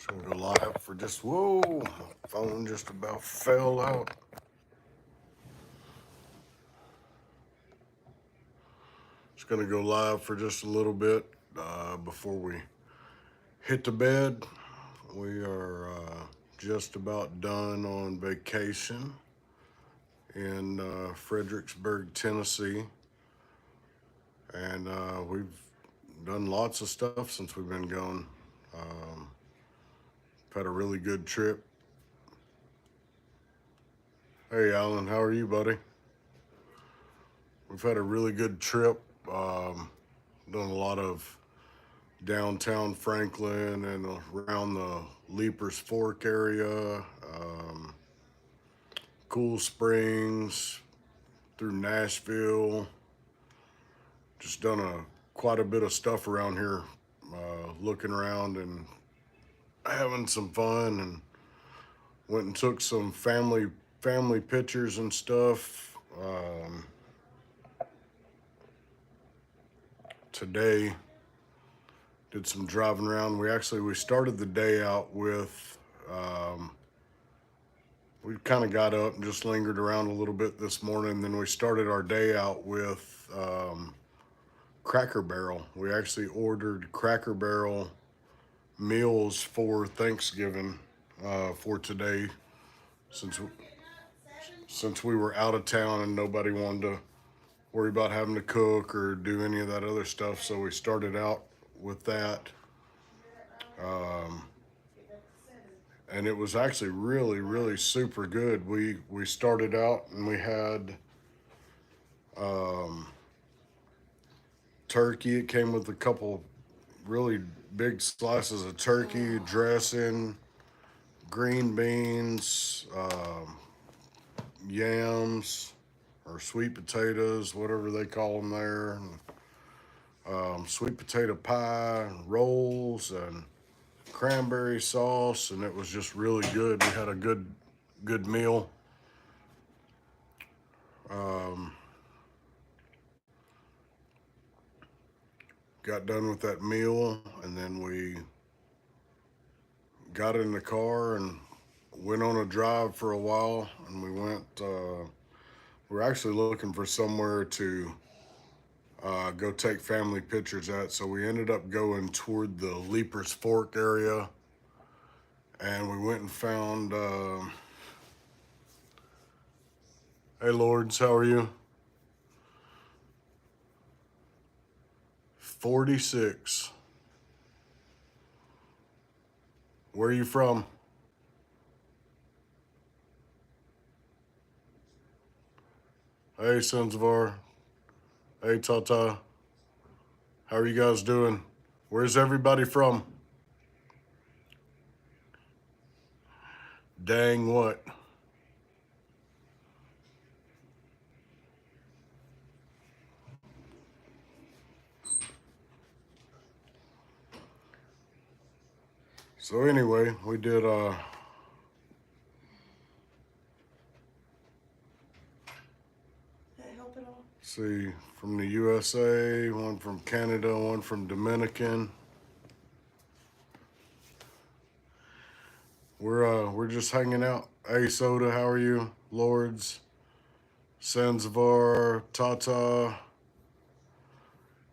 Just gonna go live for just, whoa, my phone just about fell out. Just gonna go live for just a little bit before we hit the bed. We are just about done on vacation in Fredericksburg, Tennessee. And we've done lots of stuff since we've been gone. Had a really good trip. Hey, Alan, how are you, buddy? We've had a really good trip. Done a lot of downtown Franklin and around the Leapers Fork area, Cool Springs, through Nashville. Just done quite a bit of stuff around here, looking around and having some fun, and went and took some family pictures and stuff. Today did some driving around. We started the day out with we kind of got up and just lingered around a little bit this morning. Then we started our day out with Cracker Barrel. We actually ordered Cracker Barrel meals for Thanksgiving for today, since we were out of town and nobody wanted to worry about having to cook or do any of that other stuff. So we started out with that. And it was actually really, really super good. We started out and we had turkey. It came with a couple really big slices of turkey, dressing, green beans, yams or sweet potatoes, whatever they call them there. Sweet potato pie, rolls, and cranberry sauce, and it was just really good. We had a good meal. Got done with that meal, and then we got in the car and went on a drive for a while. And we're actually looking for somewhere to go take family pictures at. So we ended up going toward the Leapers Fork area, and we went and found, hey Lords, how are you? 46. Where are you from? Hey Sansavar. Hey Tata. How are you guys doing? Where's everybody from? Dang what? So anyway, we did see, from the USA, one from Canada, one from Dominican. We're just hanging out. Hey Soda, how are you? Lords, Sansavar, Tata.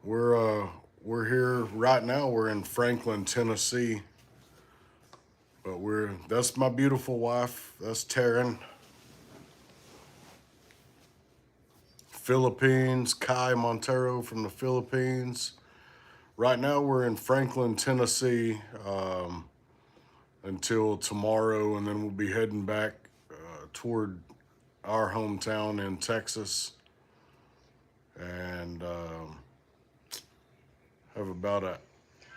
We're here right now. We're in Franklin, Tennessee. But that's my beautiful wife. That's Taryn. Philippines, Kai Montero from the Philippines. Right now we're in Franklin, Tennessee, until tomorrow, and then we'll be heading back toward our hometown in Texas, and have about a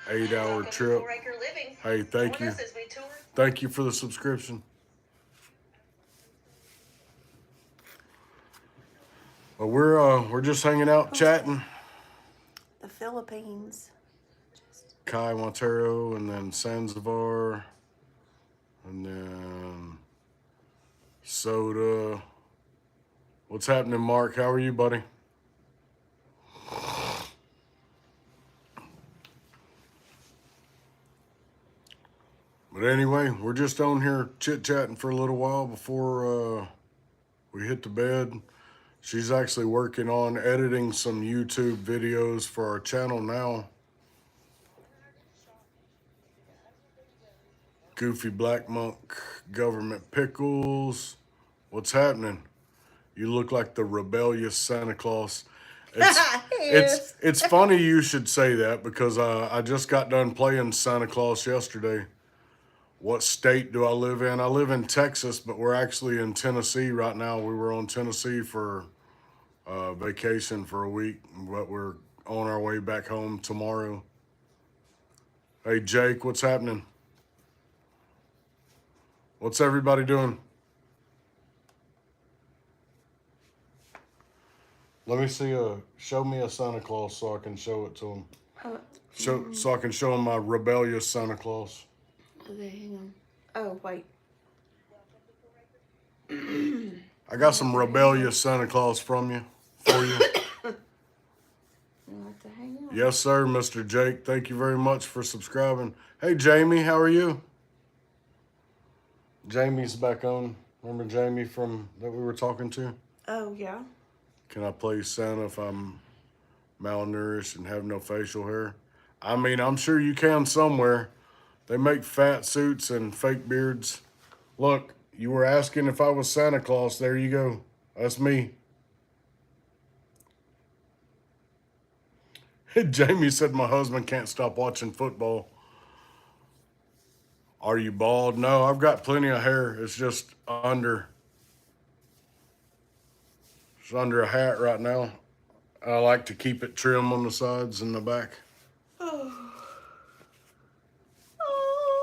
8-hour trip. Acre Living. Hey, thank you. Thank you for the subscription. But we're just hanging out, chatting. The Philippines. Kai Montero, and then Sansavar, and then Soda. What's happening, Mark? How are you, buddy? But anyway, we're just on here chit-chatting for a little while before we hit the bed. She's actually working on editing some YouTube videos for our channel now. Goofy Black Monk, Government Pickles. What's happening? You look like the rebellious Santa Claus. It's funny you should say that because I just got done playing Santa Claus yesterday. What state do I live in? I live in Texas, but we're actually in Tennessee right now. We were on Tennessee for vacation for a week, but we're on our way back home tomorrow. Hey, Jake, what's happening? What's everybody doing? Let me see show me a Santa Claus so I can show it to him. So I can show him my rebellious Santa Claus. Okay, hang on. Oh, wait. I got some rebellious Santa Claus for you. You have to hang on. Yes, sir, Mr. Jake. Thank you very much for subscribing. Hey, Jamie, how are you? Jamie's back on. Remember Jamie from that we were talking to? Oh, yeah. Can I play Santa if I'm malnourished and have no facial hair? I mean, I'm sure you can somewhere. They make fat suits and fake beards. Look, you were asking if I was Santa Claus. There you go. That's me. Jamie said my husband can't stop watching football. Are you bald? No, I've got plenty of hair. It's just under. It's under a hat right now. I like to keep it trim on the sides and the back.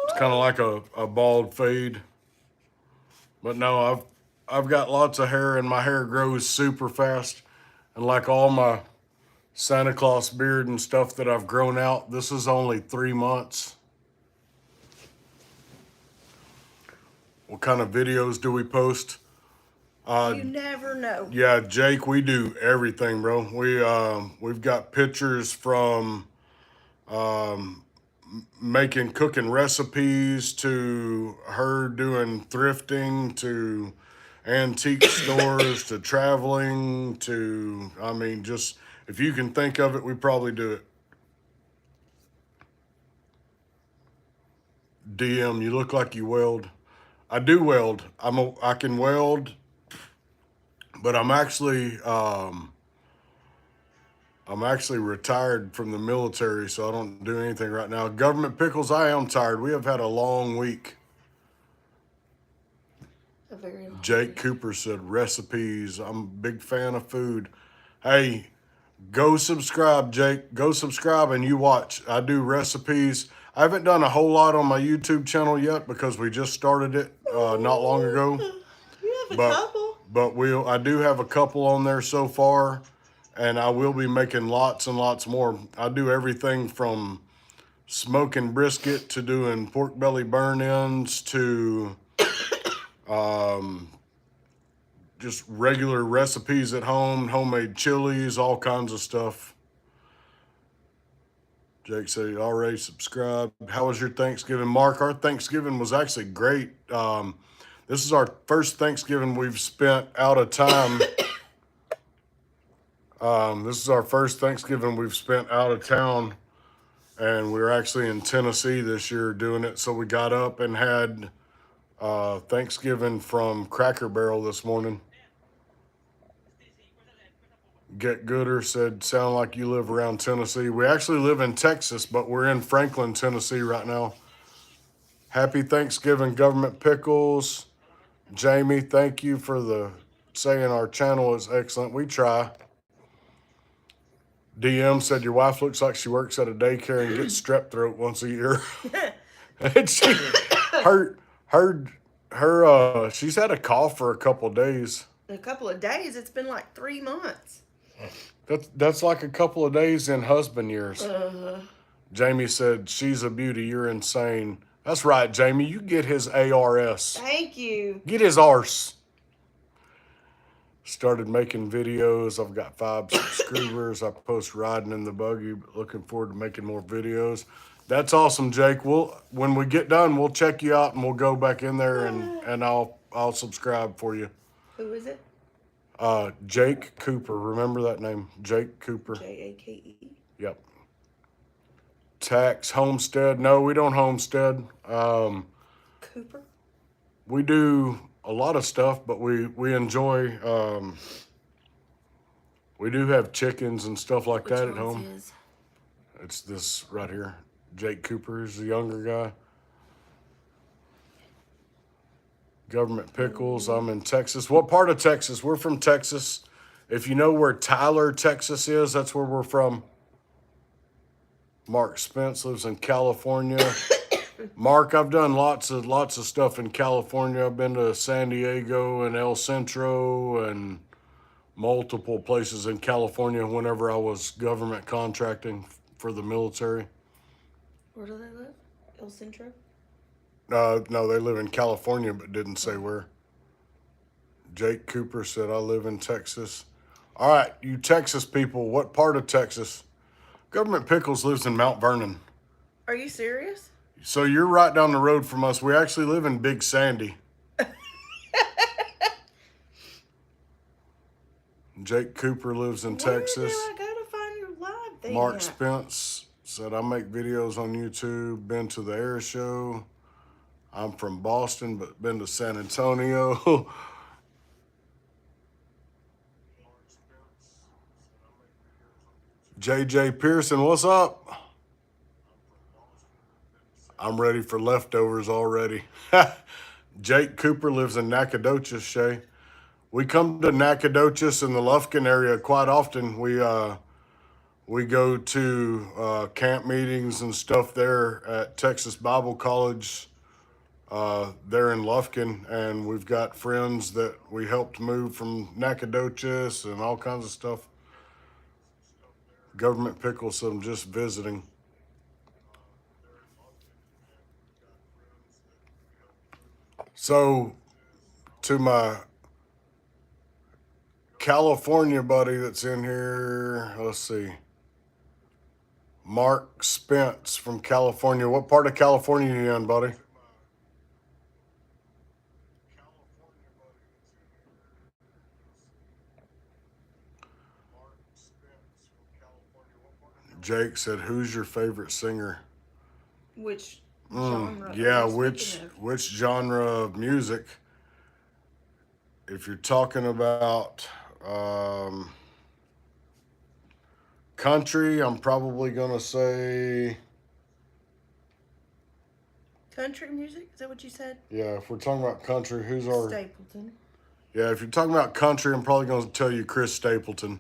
It's kind of like a bald fade. But no, I've got lots of hair and my hair grows super fast. And like all my Santa Claus beard and stuff that I've grown out, this is only 3 months. What kind of videos do we post? You never know. Yeah, Jake, we do everything, bro. We've got pictures from cooking recipes to her doing thrifting to antique stores to traveling to, I mean, just if you can think of it, we probably do it. DM, you look like you weld. I do weld. I can weld, but I'm actually retired from the military, so I don't do anything right now. Government Pickles, I am tired. We have had a long week. A very long Jake week. Cooper said recipes. I'm a big fan of food. Hey, go subscribe, Jake. Go subscribe and you watch. I do recipes. I haven't done a whole lot on my YouTube channel yet because we just started it not long ago. You have a couple. But I do have a couple on there so far, and I will be making lots and lots more. I do everything from smoking brisket to doing pork belly burn-ins to just regular recipes at home, homemade chilies, all kinds of stuff. Jake said he already subscribed. How was your Thanksgiving? Mark, our Thanksgiving was actually great. This is our first Thanksgiving we've spent out of time. This is our first Thanksgiving we've spent out of town, and we were actually in Tennessee this year doing it. So we got up and had Thanksgiving from Cracker Barrel this morning. Get Gooder said, sound like you live around Tennessee. We actually live in Texas, but we're in Franklin, Tennessee right now. Happy Thanksgiving, Government Pickles. Jamie, thank you for saying our channel is excellent. We try. DM said your wife looks like she works at a daycare and gets strep throat once a year. And she's had a cough for a couple of days. In a couple of days, it's been like 3 months. That's like a couple of days in husband years. Jamie said, she's a beauty. You're insane. That's right, Jamie. You get his ARS. Thank you. Get his arse. Started making videos. I've got 5 subscribers. I post riding in the buggy. Looking forward to making more videos. That's awesome, Jake. When we get done, we'll check you out and we'll go back in there and I'll subscribe for you. Who is it? Jake Cooper. Remember that name, Jake Cooper. Jake. Yep. Tax homestead. No, we don't homestead. Cooper. We do a lot of stuff, but we enjoy. We do have chickens and stuff like that at home. His? It's this right here. Jake Cooper is the younger guy. Government Pickles. I'm in Texas. What part of Texas? We're from Texas. If you know where Tyler, Texas is, that's where we're from. Mark Spence lives in California. Mark, I've done lots of stuff in California. I've been to San Diego and El Centro and multiple places in California whenever I was government contracting for the military. Where do they live? El Centro? No, they live in California, but didn't say where. Jake Cooper said, I live in Texas. All right, you Texas people, what part of Texas? Government Pickles lives in Mount Vernon. Are you serious? So you're right down the road from us. We actually live in Big Sandy. Jake Cooper lives in Texas. Where do I go to find your live thing? Mark Spence said, I make videos on YouTube, been to the air show. I'm from Boston, but been to San Antonio. JJ Pearson, what's up? I'm ready for leftovers already. Jake Cooper lives in Nacogdoches, Shay. We come to Nacogdoches in the Lufkin area quite often. We go to camp meetings and stuff there at Texas Bible College there in Lufkin, and we've got friends that we helped move from Nacogdoches and all kinds of stuff. Government Pickles, so I'm just visiting. So, to my California buddy that's in here, let's see. Mark Spence from California. What part of California are you in, buddy? Jake said, who's your favorite singer? Which genre? Yeah, are you which speaking of? which genre of music? If you're talking about country, I'm probably gonna say, Country music? Is that what you said? yeah. If we're talking about country, who's our? Stapleton. Yeah, if you're talking about country, I'm probably gonna tell you Chris Stapleton,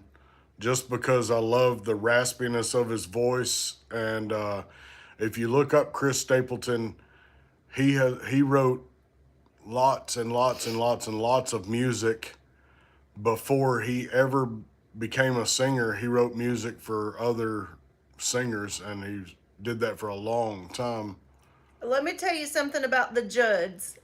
just because I love the raspiness of his voice. And if you look up Chris Stapleton, he wrote lots and lots and lots and lots of music before he ever became a singer. He wrote music for other singers, and he did that for a long time. Let me tell you something about the Judds.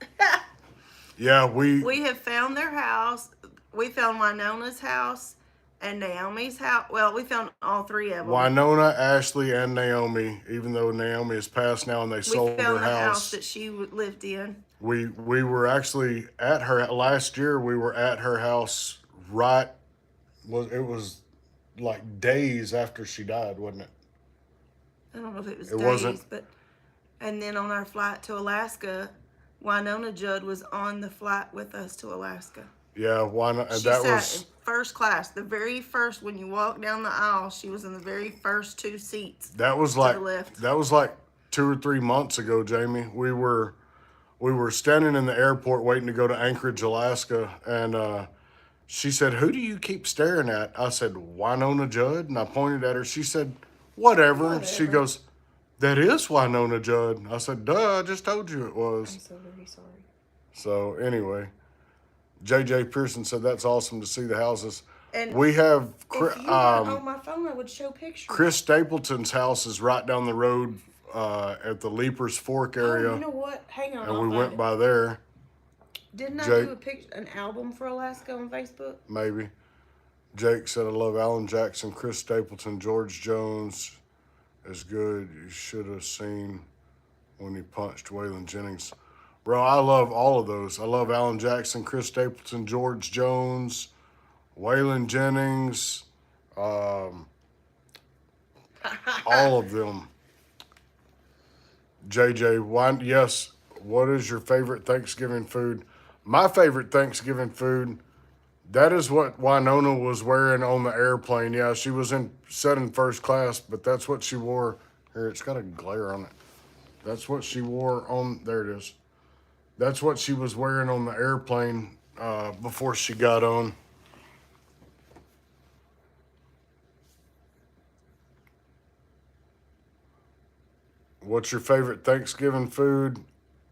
Yeah, We have found their house. We found Winona's house and Naomi's house. Well, we found all three of them. Winona, Ashley, and Naomi, even though Naomi is passed now and they We sold found her the house house. that she lived in. We were actually at her last year. We were at her house right. It was like days after she died, wasn't it? I don't know if it was It days, wasn't. but and then on our flight to Alaska, Winona Judd was on the flight with us to Alaska. Yeah, why not? And She that sat was in first class, the very first. When you walk down the aisle, she was in the very first two seats. that was to like the left. that was like 2 or 3 months ago, Jamie. We were standing in the airport waiting to go to Anchorage, Alaska, and she said, "Who do you keep staring at?" I said, "Winona Judd," and I pointed at her. She said, "Whatever." And she Whatever. goes, "That is Winona Judd." I said, "Duh, I just told you it was." I'm so very sorry. So anyway, JJ Pearson said that's awesome to see the houses. And We have if you weren't on my phone, I would show pictures. Chris Stapleton's house is right down the road at the Leapers Fork area, Oh, you know what? Hang on. and I'll we find went it. by there. Didn't I Jake- do an album for Alaska on Facebook? Maybe. Jake said, I love Alan Jackson, Chris Stapleton, George Jones, is good. You should have seen when he punched Waylon Jennings. Bro, I love all of those. I love Alan Jackson, Chris Stapleton, George Jones, Waylon Jennings, um, all of them. JJ, yes, what is your favorite Thanksgiving food? My favorite Thanksgiving food, that is what Winona was wearing on the airplane. Yeah, she was sat in first class, but that's what she wore. Here, it's got a glare on it. That's what she wore on, there it is. That's what she was wearing on the airplane before she got on. What's your favorite Thanksgiving food?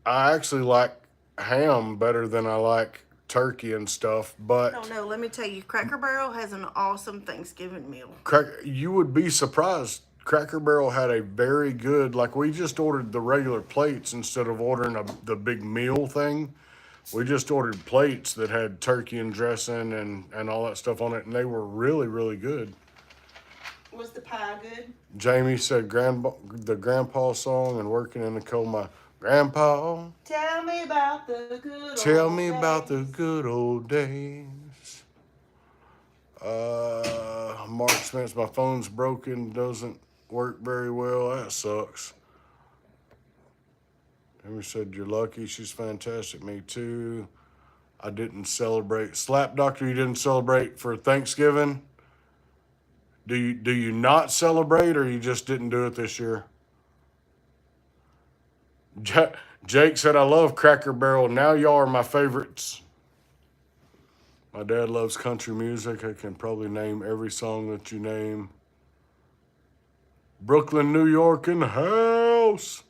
I actually like ham better than I like turkey and stuff, I don't but know. Let me tell you, Cracker Barrel has an awesome Thanksgiving meal. you would be surprised. Cracker Barrel had a very good, like we just ordered the regular plates instead of ordering the big meal thing. We just ordered plates that had turkey and dressing and all that stuff on it, and they were really, really good. Was the pie good? Jamie said the grandpa song and working in the coal mine. Grandpa, Tell me about the good tell old me about the days. good old days. Mark Spence, my phone's broken, doesn't work very well. That sucks. Amy said, you're lucky. She's fantastic. Me too. I didn't celebrate. Slap Doctor, you didn't celebrate for Thanksgiving? Do you not celebrate or you just didn't do it this year? Jake said, I love Cracker Barrel. Now y'all are my favorites. My dad loves country music. I can probably name every song that you name. Brooklyn, New York in the house.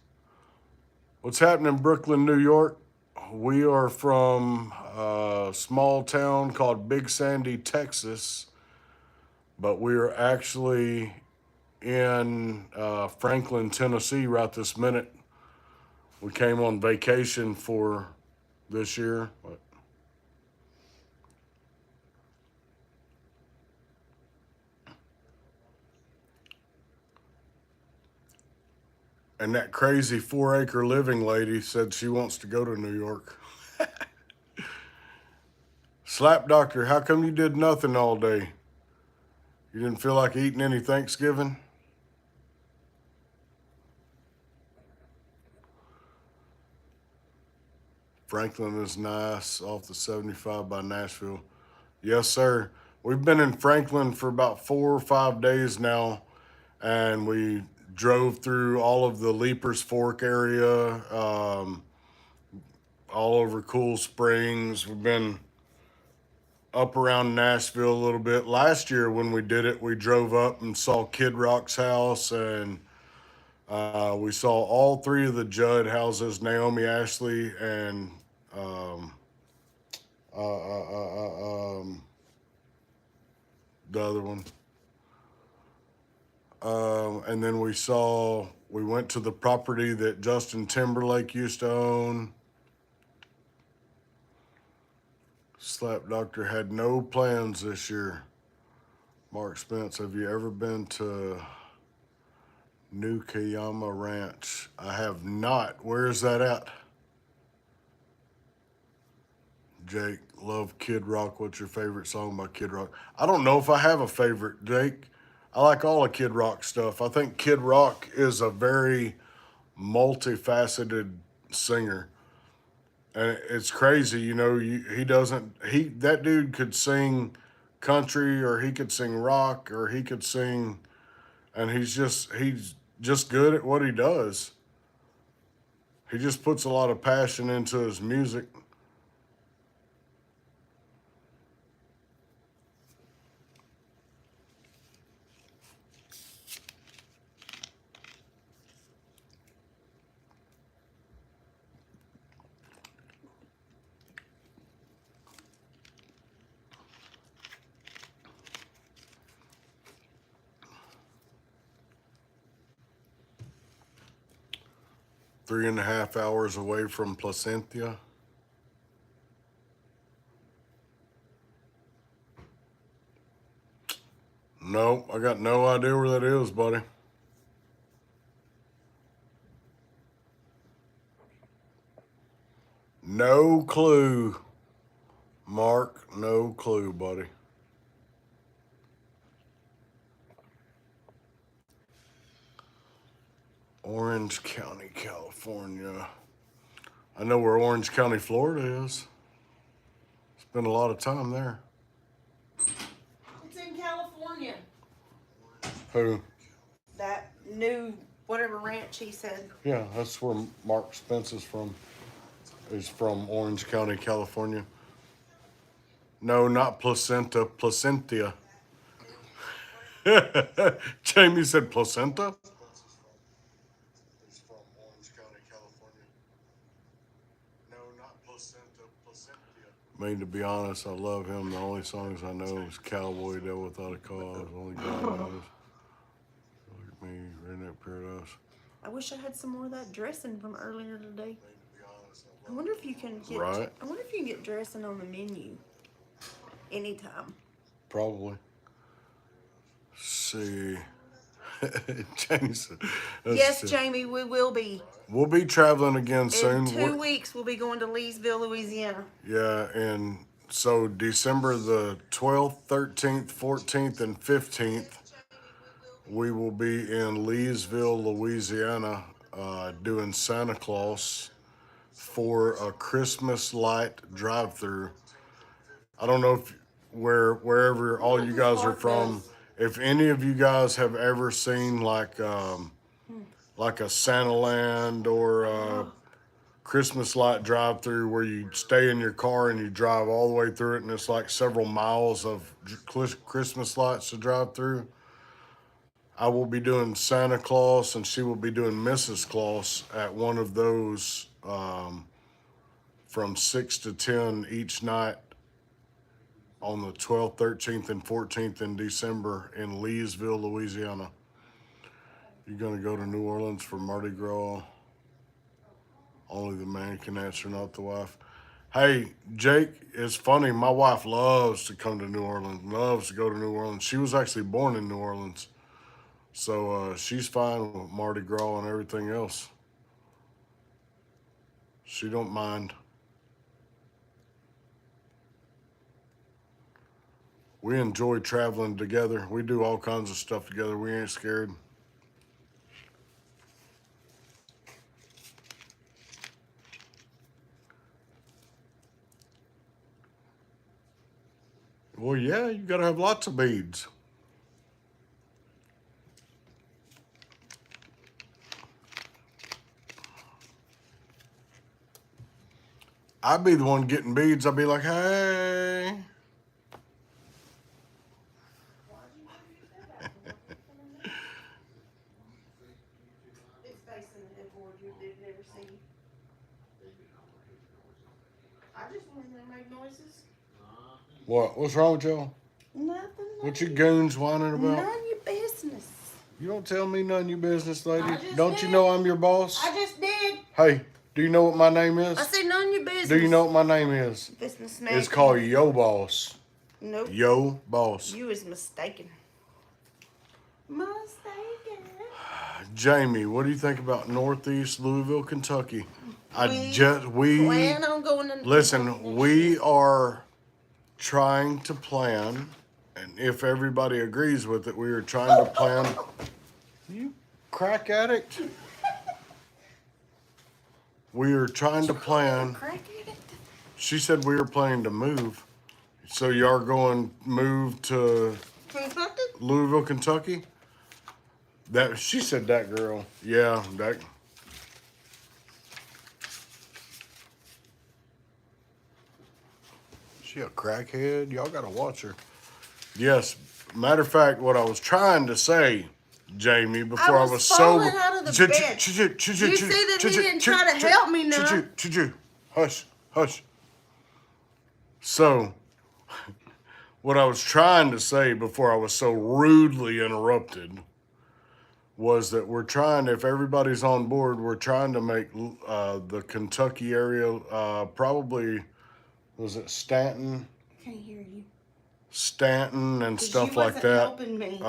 What's happening, Brooklyn, New York? We are from a small town called Big Sandy, Texas, but we are actually in Franklin, Tennessee right this minute. We came on vacation for this year. And that crazy 4 Acre Living lady said she wants to go to New York. Slap Doctor, how come you did nothing all day? You didn't feel like eating any Thanksgiving? Franklin is nice, off the 75 by Nashville. Yes, sir. We've been in Franklin for about 4 or 5 days now, and we drove through all of the Leapers Fork area, all over Cool Springs. We've been up around Nashville a little bit. Last year when we did it, we drove up and saw Kid Rock's house, and we saw all three of the Judd houses, Naomi, Ashley, and um, the other one. And then we went to the property that Justin Timberlake used to own. Slap Doctor had no plans this year. Mark Spence, have you ever been to New Kayama Ranch? I have not. Where is that at? Jake, love Kid Rock. What's your favorite song by Kid Rock? I don't know if I have a favorite, Jake. I like all of Kid Rock stuff. I think Kid Rock is a very multifaceted singer. And it's crazy, that dude could sing country or he could sing rock or he could sing, and he's just good at what he does. He just puts a lot of passion into his music. Three and a half hours away from Placentia. No, I got no idea where that is, buddy. No clue, Mark. No clue, buddy. Orange County, California. I know where Orange County, Florida is. Spent a lot of time there. It's in California. Who? That new whatever ranch he said. Yeah, that's where Mark Spence is from. He's from Orange County, California. No, not placenta, placentia. Jamie said placenta? He's from Orange County, California. No, not placenta, placentia. I mean, to be honest, I love him. The only songs I know is Cowboy Devil Without a Cause. Only God knows. Look at me, Redneck Paradise. I wish I had some more of that dressing from earlier today. I wonder if you can get. Right. I wonder if you can get dressing on the menu. Anytime. Probably. See. Jamie said, Yes, Jamie, we will be. We'll be traveling again soon. In 2 weeks, we'll be going to Leesville, Louisiana. Yeah, and so December the 12th, 13th, 14th, and 15th, we will be in Leesville, Louisiana, doing Santa Claus for a Christmas light drive-through. I don't know if wherever all you guys are from, if any of you guys have ever seen like a Santa Land or a Christmas light drive-through where you stay in your car and you drive all the way through it, and it's like several miles of Christmas lights to drive through. I will be doing Santa Claus, and she will be doing Mrs. Claus at one of those from 6 to 10 each night on the 12th, 13th, and 14th in December in Leesville, Louisiana. You're going to go to New Orleans for Mardi Gras. Only the man can answer, not the wife. Hey, Jake, it's funny. My wife loves to come to New Orleans, loves to go to New Orleans. She was actually born in New Orleans. So she's fine with Mardi Gras and everything else. She don't mind. We enjoy traveling together. We do all kinds of stuff together. We ain't scared. Well, yeah, you got to have lots of beads. I'd be the one getting beads. I'd be like, hey. It's facing the headboard you've never seen. I just wanted to make noises. What? What's wrong with y'all? Nothing. What you goons whining about? None of your business. You don't tell me none of your business, lady. I just Don't did. you know I'm your boss? I just did. Hey, do you know what my name is? I said none of your business. Do you know what my name is? Business man. It's called Yo Boss. Nope. Yo Boss. You is mistaken. Mistaken. Jamie, what do you think about Northeast Louisville, Kentucky? We we plan on going to. listen. We are trying to plan, and if everybody agrees with it, we are trying to plan. You crack addict. We are trying to plan. Crack it. She said we were planning to move. So you are going move to Kentucky? Louisville, Kentucky? That she said that girl. Yeah, that. She a crackhead? Y'all gotta watch her. Yes. Matter of fact, what I was trying to say, Jamie, before I was falling sober. out of the bed. You said that he didn't try to help me now. Hush, hush. So, what I was trying to say before I was so rudely interrupted was that we're trying, if everybody's on board, we're trying to make the Kentucky area probably, was it Stanton? I can't hear you. Stanton and 'Cause stuff you like wasn't that. helping me.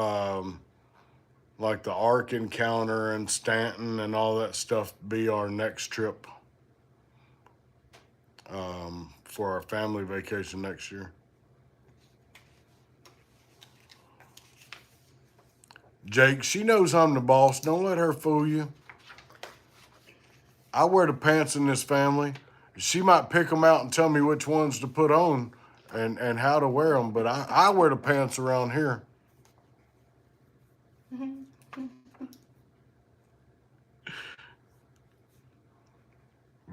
Like the Ark Encounter and Stanton and all that stuff be our next trip. for our family vacation next year. Jake, she knows I'm the boss. Don't let her fool you. I wear the pants in this family. She might pick them out and tell me which ones to put on and how to wear them, but I wear the pants around here. We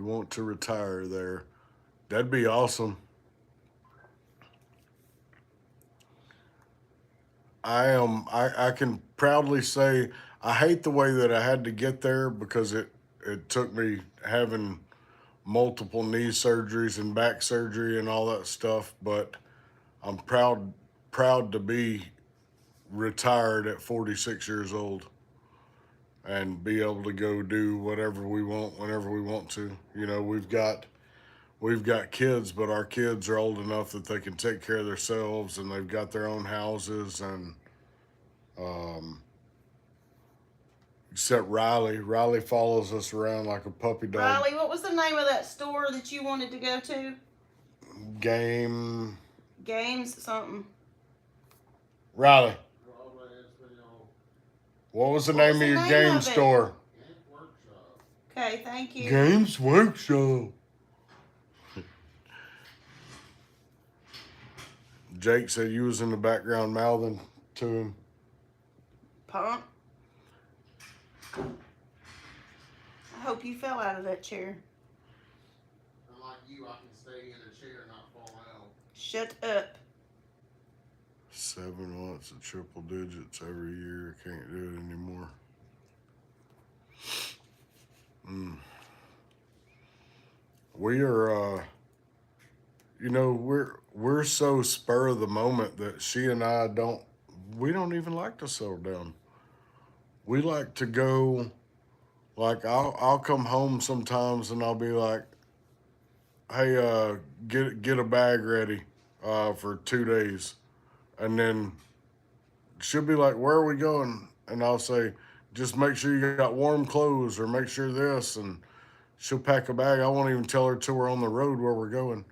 want to retire there. That'd be awesome. I can proudly say I hate the way that I had to get there because it took me having multiple knee surgeries and back surgery and all that stuff, but I'm proud to be retired at 46 years old and be able to go do whatever we want whenever we want to. You know, we've got kids, but our kids are old enough that they can take care of themselves and they've got their own houses and um, except Riley. Riley follows us around like a puppy dog. Riley, what was the name of that store that you wanted to go to? Games something. Riley, what was the name of your game store? Okay, thank you. Games Workshop. Jake said you was in the background mouthing to him. Punk. I hope you fell out of that chair. Unlike you, I can stay in a chair and not fall out. Shut up. 7 months of triple digits every year. Can't do it anymore. We are, we're so spur of the moment that she and I we don't even like to settle down. We like to go, like I'll come home sometimes and I'll be like, hey, get a bag ready for 2 days. And then she'll be like, where are we going? And I'll say, just make sure you got warm clothes or make sure this. And she'll pack a bag. I won't even tell her till we're on the road where we're going.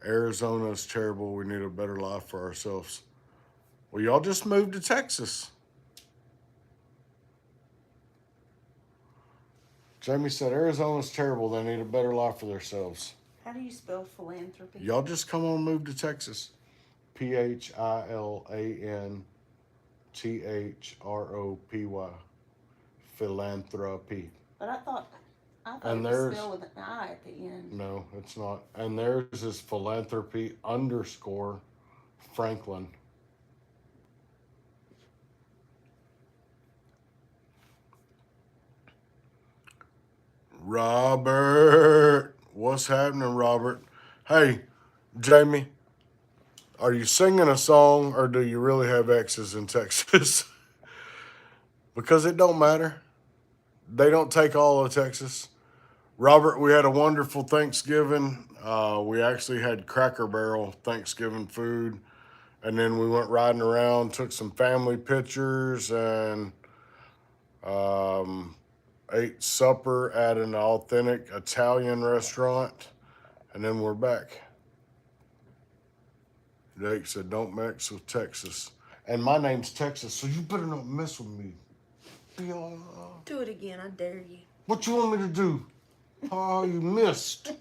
Arizona is terrible. We need a better life for ourselves. Well, y'all just moved to Texas. Jamie said Arizona's terrible. They need a better life for themselves. How do you spell philanthropy? Y'all just come on and move to Texas. PHILANTHROPY. Philanthropy. But I thought And it was there's- spelled with an I at the end. No, it's not. And theirs is philanthropy _ Franklin. Robert. What's happening, Robert? Hey, Jamie, are you singing a song or do you really have exes in Texas? Because it don't matter. They don't take all of Texas. Robert, we had a wonderful Thanksgiving. We actually had Cracker Barrel Thanksgiving food. And then we went riding around, took some family pictures, and ate supper at an authentic Italian restaurant. And then we're back. Jake said, don't mess with Texas. And my name's Texas, so you better not mess with me. Do it again, I dare you. What you want me to do? Oh, you missed.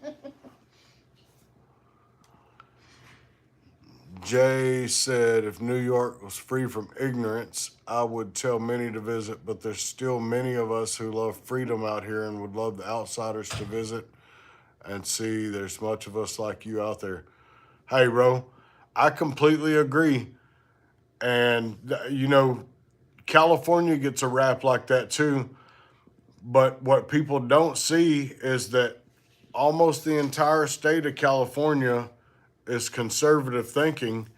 Jay said, if New York was free from ignorance, I would tell many to visit, but there's still many of us who love freedom out here and would love the outsiders to visit and see there's much of us like you out there. Hey, bro, I completely agree. And, California gets a rap like that too. But what people don't see is that almost the entire state of California is conservative thinking,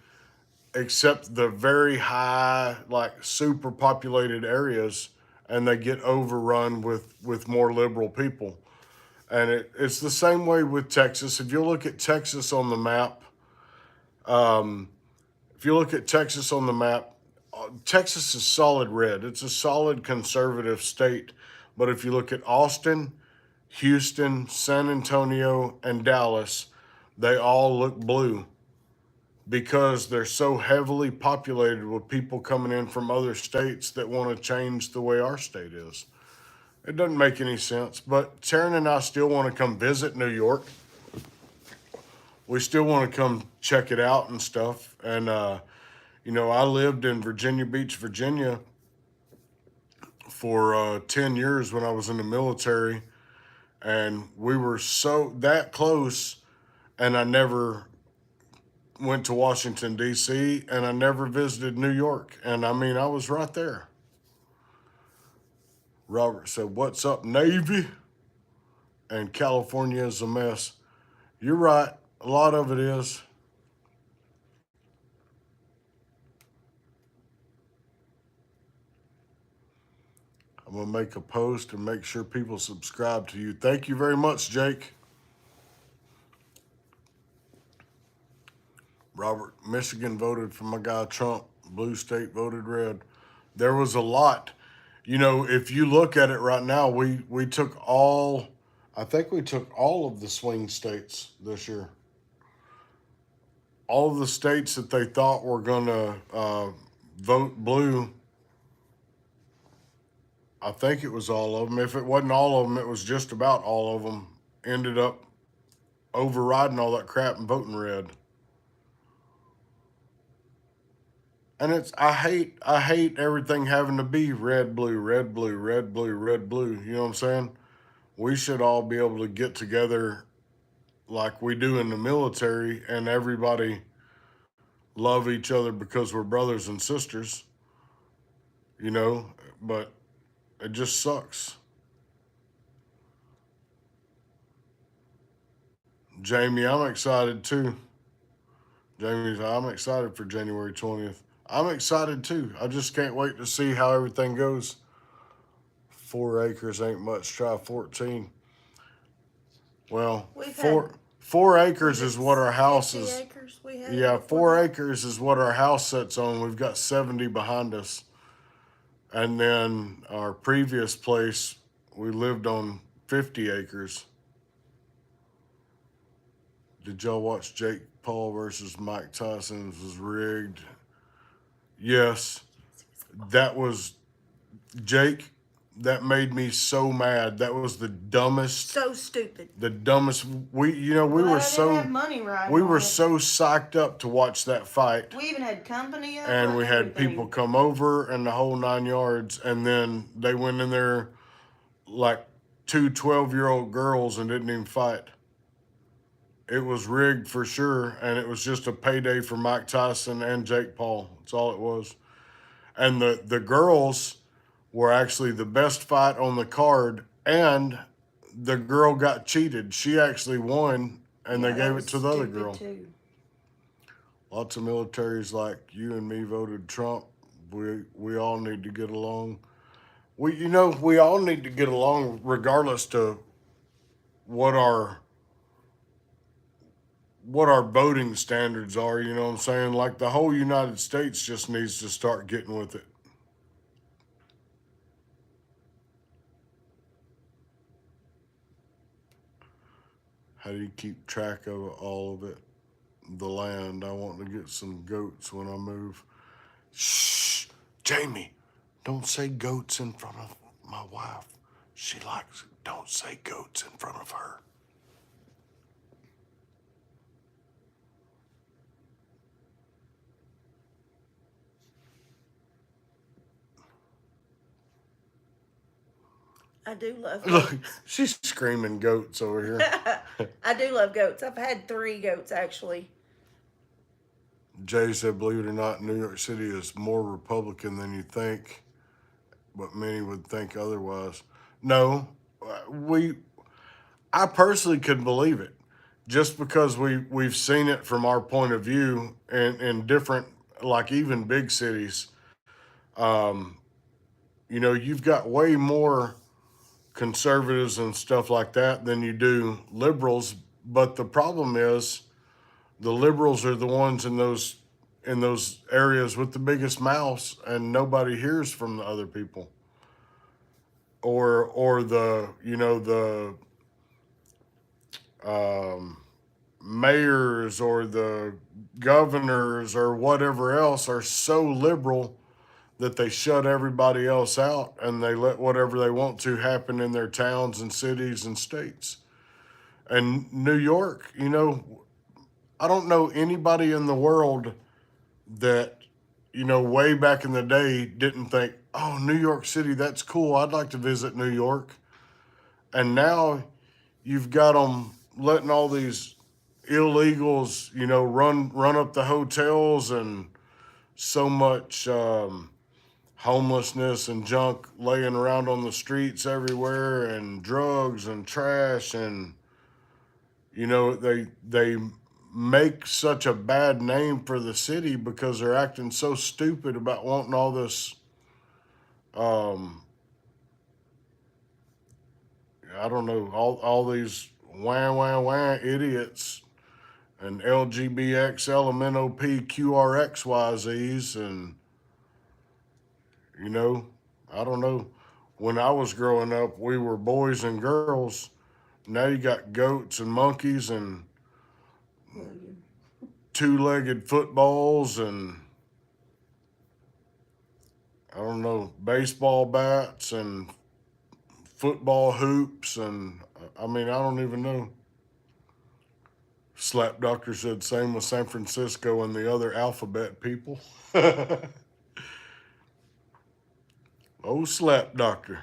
except the very high, like super populated areas, and they get overrun with more liberal people. And it's the same way with Texas. If you look at Texas on the map, Texas is solid red. It's a solid conservative state. But if you look at Austin, Houston, San Antonio, and Dallas, they all look blue because they're so heavily populated with people coming in from other states that want to change the way our state is. It doesn't make any sense, but Sharon and I still want to come visit New York. We still want to come check it out and stuff. And, I lived in Virginia Beach, Virginia for 10 years when I was in the military. And we were so that close, and I never went to Washington, D.C., and I never visited New York. And I mean, I was right there. Robert said, "What's up, Navy?" And California is a mess. You're right. A lot of it is. I'm going to make a post and make sure people subscribe to you. Thank you very much, Jake. Robert, Michigan voted for my guy Trump. Blue state voted red. There was a lot. If you look at it right now, we took all, I think we took all of the swing states this year. All of the states that they thought were going to vote blue, I think it was all of them. If it wasn't all of them, it was just about all of them ended up overriding all that crap and voting red. And I hate everything having to be red, blue, red, blue, red, blue, red, blue. You know what I'm saying? We should all be able to get together like we do in the military and everybody love each other because we're brothers and sisters, but it just sucks. Jamie, I'm excited too. Jamie's, I'm excited for January 20th. I'm excited too. I just can't wait to see how everything goes. 4 acres ain't much. Try 14. Well, We've four acres is what our house 50 is. acres we had Yeah, before 4 that. acres is what our house sits on. We've got 70 behind us. And then our previous place, we lived on 50 acres. Did y'all watch Jake Paul versus Mike Tyson? It was rigged. Yes, that was Jake. That made me so mad. That was the dumbest. So stupid. The dumbest. We Glad were I didn't so have money right we on were it. so psyched up to watch that fight. We even had company over And we had everything. people come over and the whole 9 yards. And then they went in there like 2 12-year-old girls and didn't even fight. It was rigged for sure. And it was just a payday for Mike Tyson and Jake Paul. That's all it was. And the girls were actually the best fight on the card. And the girl got cheated. She actually won, and Yeah, they that gave it was to the other stupid, girl. too. Lots of militaries like you and me voted Trump. We all need to get along. We all need to get along regardless to what our voting standards are, you know what I'm saying? Like the whole United States just needs to start getting with it. How do you keep track of all of it? The land. I want to get some goats when I move. Shh, Jamie, don't say goats in front of my wife. She likes, don't say goats in front of her. I do love Look, goats. she's screaming goats over here. I do love goats. I've had 3 goats, actually. Jay said, believe it or not, New York City is more Republican than you think, but many would think otherwise. No, I personally could believe it, just because we've seen it from our point of view in different, like even big cities. You've got way more conservatives and stuff like that than you do liberals, but the problem is the liberals are the ones in those areas with the biggest mouths, and nobody hears from the other people, or the mayors or the governors or whatever else are so liberal that they shut everybody else out and they let whatever they want to happen in their towns and cities and states. And New York, you know, I don't know anybody in the world that, you know, way back in the day didn't think, oh, New York City, that's cool. I'd like to visit New York. And now you've got them letting all these illegals, you know, run up the hotels and so much homelessness and junk laying around on the streets everywhere and drugs and trash and you know they make such a bad name for the city because they're acting so stupid about wanting all this um I don't know all these wah idiots and LGBX LMNOP QRXYZs and you know I don't know when I was growing up we were boys and girls. Now you got goats and monkeys and two-legged footballs and I don't know baseball bats and football hoops and I mean I don't even know. Slap Doctor said same with San Francisco and the other alphabet people. Oh, Slap Doctor.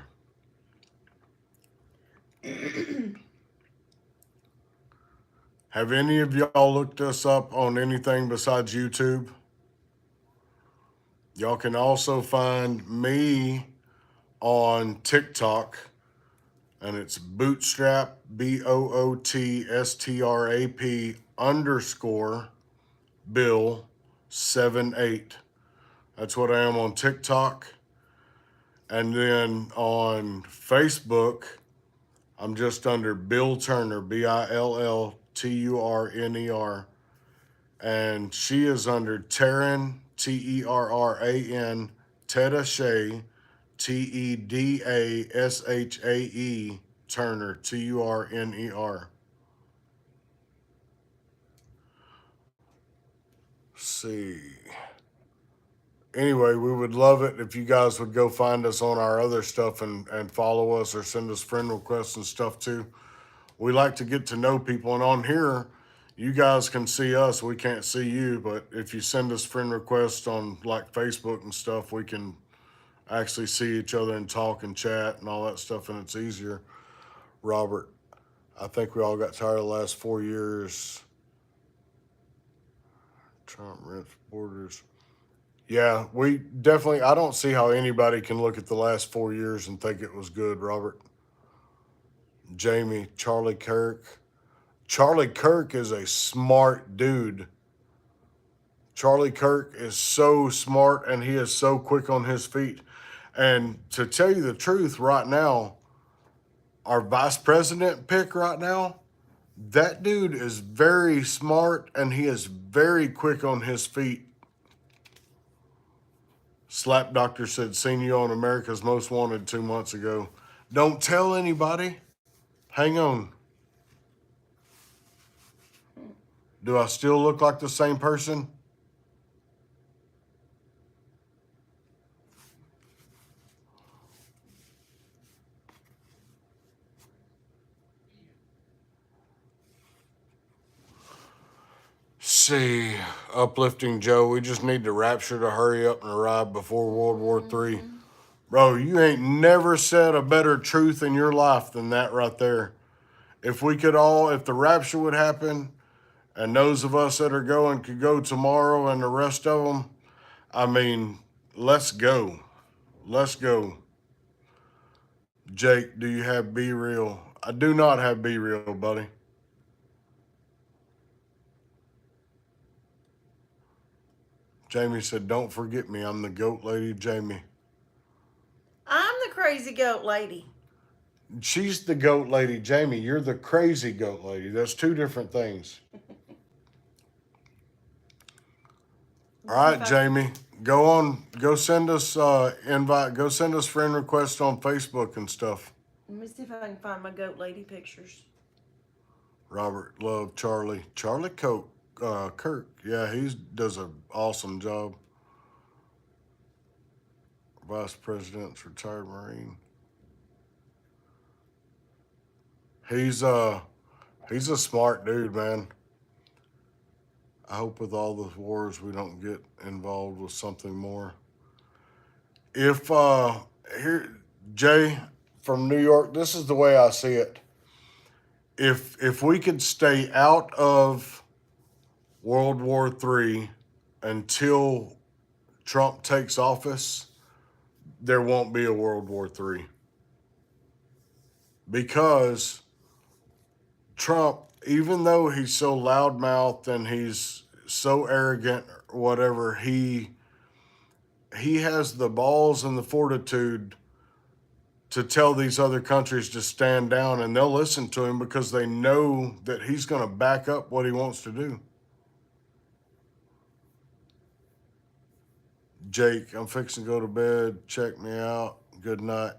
Have any of y'all looked us up on anything besides YouTube? Y'all can also find me on TikTok, and it's Bootstrap, BOOTSTRAP underscore Bill 78. That's what I am on TikTok. And then on Facebook, I'm just under Bill Turner, BILLTURNER. And she is under Terran, TERRAN, Tedda Shea, TEDASHAE, Turner, TURNER. See. Anyway, we would love it if you guys would go find us on our other stuff and follow us or send us friend requests and stuff too. We like to get to know people, and on here, you guys can see us. We can't see you, but if you send us friend requests on like Facebook and stuff, we can actually see each other and talk and chat and all that stuff, and it's easier. Robert, I think we all got tired of the last 4 years. Trump rents borders. Yeah, we definitely, I don't see how anybody can look at the last 4 years and think it was good, Robert. Jamie, Charlie Kirk. Charlie Kirk is a smart dude. Charlie Kirk is so smart and he is so quick on his feet. And to tell you the truth, right now, our vice president pick right now, that dude is very smart and he is very quick on his feet. Slap Doctor said, seen you on America's Most Wanted 2 months ago. Don't tell anybody. Hang on. Do I still look like the same person? See, Uplifting Joe, we just need the rapture to hurry up and arrive before World War III. Bro, you ain't never said a better truth in your life than that right there. If we could all, if the rapture would happen and those of us that are going could go tomorrow and the rest of them, I mean, let's go. Let's go. Jake, do you have Be Real? I do not have Be Real, buddy. Jamie said, don't forget me. I'm the goat lady, Jamie. I'm the crazy goat lady. She's the goat lady, Jamie. You're the crazy goat lady. That's two different things. All right, Jamie. Go on. Go send us invite. Go send us friend requests on Facebook and stuff. Let me see if I can find my goat lady pictures. Robert Love, Charlie. Charlie Kirk. Yeah, he does an awesome job. Vice President's retired Marine. He's a smart dude, man. I hope with all the wars we don't get involved with something more. If here Jay from New York, this is the way I see it. If we could stay out of World War III until Trump takes office, there won't be a World War III. Because Trump, even though he's so loudmouthed and he's so arrogant or whatever, he has the balls and the fortitude to tell these other countries to stand down, and they'll listen to him because they know that he's going to back up what he wants to do. Jake, I'm fixing to go to bed. Check me out. Good night.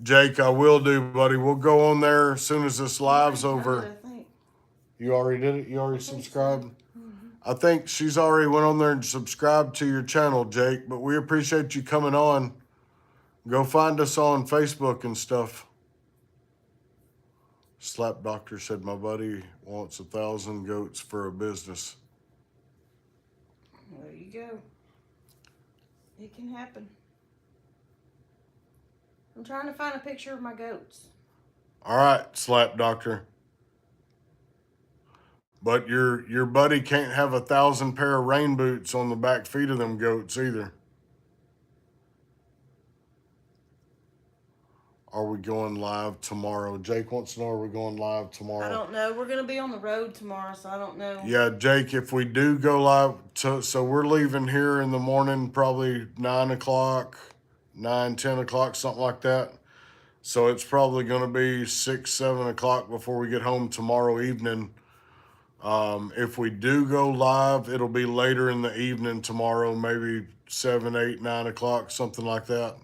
Jake, I will do, buddy. We'll go on there as soon as this live's over. I think. You already did it? You already think so. subscribed? I think she's already went on there and subscribed to your channel, Jake, but we appreciate you coming on. Go find us on Facebook and stuff. Slap Doctor said my buddy wants 1,000 goats for a business. There you go. It can happen. I'm trying to find a picture of my goats. All right, Slap Doctor. But your buddy can't have 1,000 pair of rain boots on the back feet of them goats either. Are we going live tomorrow? Jake wants to know, are we going live tomorrow? I don't know. We're going to be on the road tomorrow, so I don't know. Yeah, Jake, if we do go live, so we're leaving here in the morning, probably 9 o'clock, 9, 10 o'clock, something like that. So it's probably going to be 6, 7 o'clock before we get home tomorrow evening. If we do go live, it'll be later in the evening tomorrow, maybe 7, 8, 9 o'clock, something like that.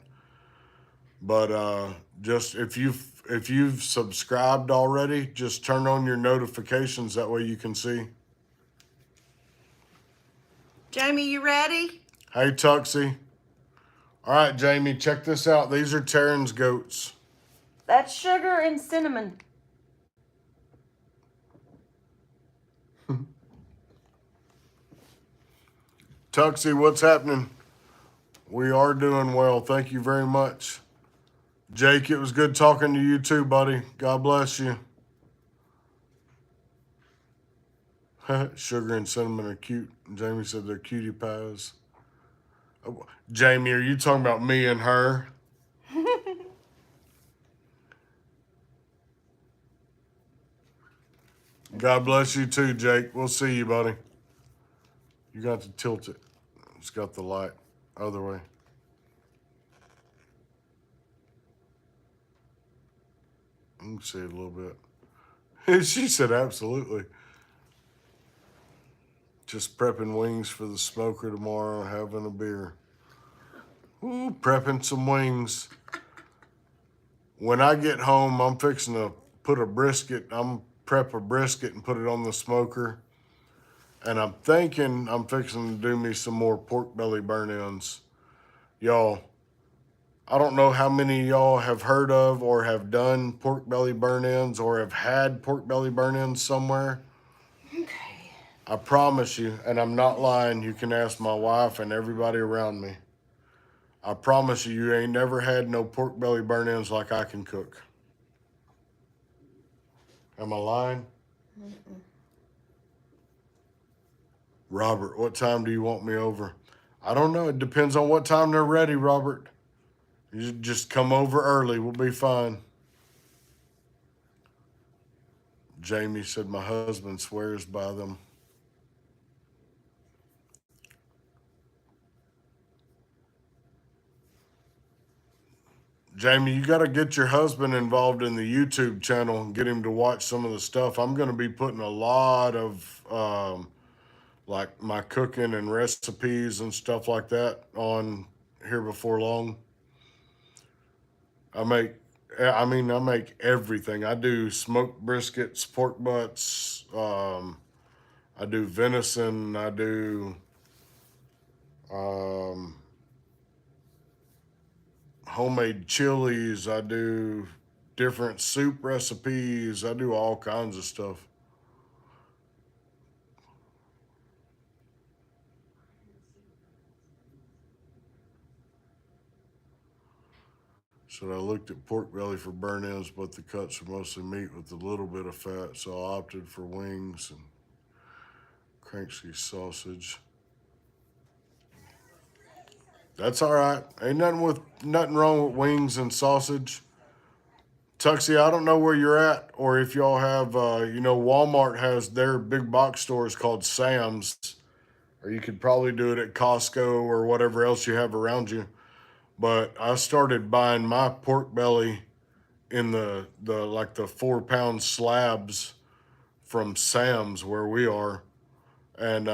But just if you've subscribed already, just turn on your notifications. That way you can see. Jamie, you ready? Hey, Tuxie. All right, Jamie, check this out. These are Taryn's goats. That's sugar and cinnamon. Tuxie, what's happening? We are doing well. Thank you very much. Jake, it was good talking to you too, buddy. God bless you. Sugar and cinnamon are cute. Jamie said they're cutie pies. Oh, Jamie, are you talking about me and her? God bless you too, Jake. We'll see you, buddy. You got to tilt it. It's got the light other way. You can see it a little bit. She said absolutely. Just prepping wings for the smoker tomorrow, having a beer. Ooh, prepping some wings. When I get home, I'm fixing to put a brisket. I'm prep a brisket and put it on the smoker. And I'm thinking I'm fixing to do me some more pork belly burn-ins. Y'all, I don't know how many of y'all have heard of or have done pork belly burn-ins or have had pork belly burn-ins somewhere. Okay. I promise you, and I'm not lying, you can ask my wife and everybody around me. I promise you, you ain't never had no pork belly burn-ins like I can cook. Am I lying? Mm-mm. Robert, what time do you want me over? I don't know. It depends on what time they're ready, Robert. You just come over early. We'll be fine. Jamie said my husband swears by them. Jamie, you got to get your husband involved in the YouTube channel and get him to watch some of the stuff. I'm going to be putting a lot of like my cooking and recipes and stuff like that on here before long. I make I mean, I make everything. I do smoked briskets, pork butts. I do venison. I do um, homemade chilies. I do different soup recipes. I do all kinds of stuff. So I looked at pork belly for burn ends, but the cuts are mostly meat with a little bit of fat. So I opted for wings and cranksy sausage. That's all right. Ain't nothing wrong with wings and sausage. Tuxie, I don't know where you're at, or if y'all have, Walmart has their big box stores called Sam's, or you could probably do it at Costco or whatever else you have around you. But I started buying my pork belly in the 4 pound slabs from Sam's where we are, and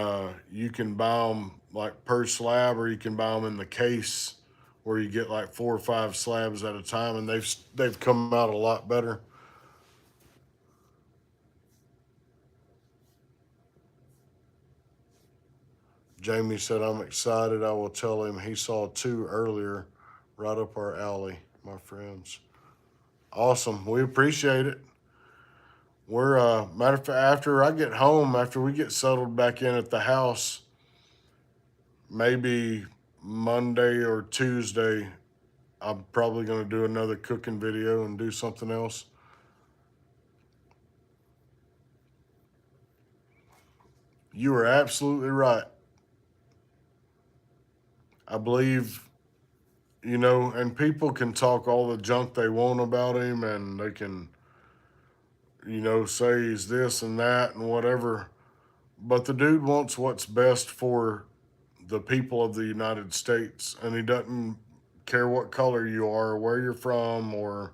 you can buy them like per slab, or you can buy them in the case where you get like 4 or 5 slabs at a time, and they've come out a lot better. Jamie said, I'm excited. I will tell him he saw 2 earlier right up our alley, my friends. Awesome. We appreciate it. We're, matter of fact, after I get home, after we get settled back in at the house, maybe Monday or Tuesday, I'm probably going to do another cooking video and do something else. You are absolutely right. I believe, and people can talk all the junk they want about him, and they can, say he's this and that and whatever. But the dude wants what's best for the people of the United States, and he doesn't care what color you are, or where you're from, or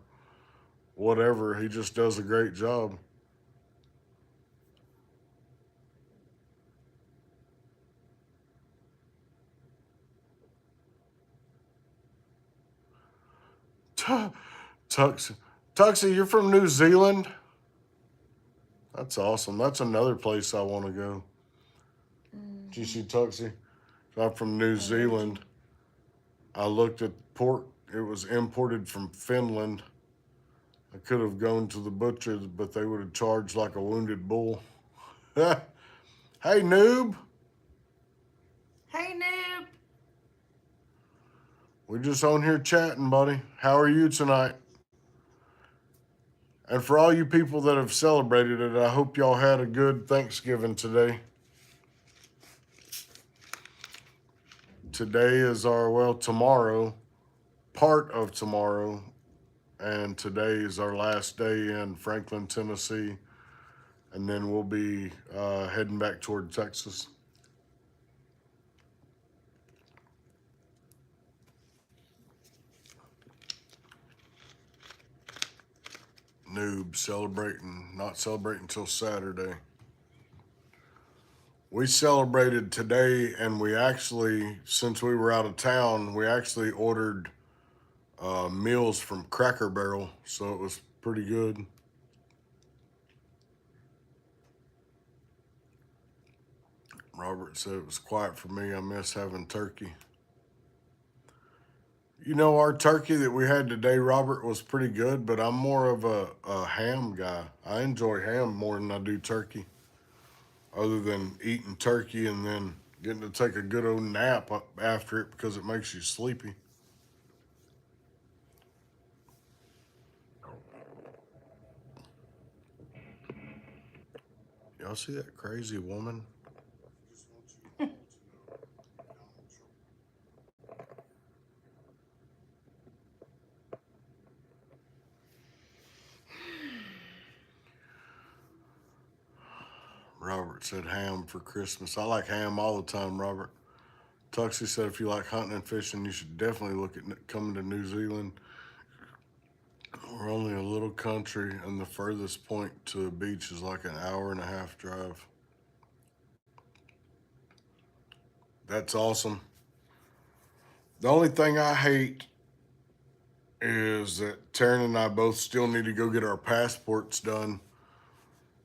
whatever. He just does a great job. Tux, Tuxie, you're from New Zealand? That's awesome. That's another place I want to go. Did you see Tuxie? I'm from New Zealand. I looked at pork. It was imported from Finland. I could have gone to the butcher, but they would have charged like a wounded bull. Hey, noob. Hey, noob. We're just on here chatting, buddy. How are you tonight? And for all you people that have celebrated it, I hope y'all had a good Thanksgiving today. Today is tomorrow, part of tomorrow, and today is our last day in Franklin, Tennessee, and then we'll be heading back toward Texas. Noob not celebrating until Saturday. We celebrated today, and we actually, since we were out of town, we actually ordered meals from Cracker Barrel, so it was pretty good. Robert said it was quiet for me. I miss having turkey. Our turkey that we had today, Robert, was pretty good, but I'm more of a ham guy. I enjoy ham more than I do turkey, other than eating turkey and then getting to take a good old nap after it because it makes you sleepy. Y'all see that crazy woman? Robert said ham for Christmas. I like ham all the time, Robert. Tuxie said if you like hunting and fishing, you should definitely look at coming to New Zealand. We're only a little country, and the furthest point to a beach is like an hour-and-a-half drive. That's awesome. The only thing I hate is that Taryn and I both still need to go get our passports done.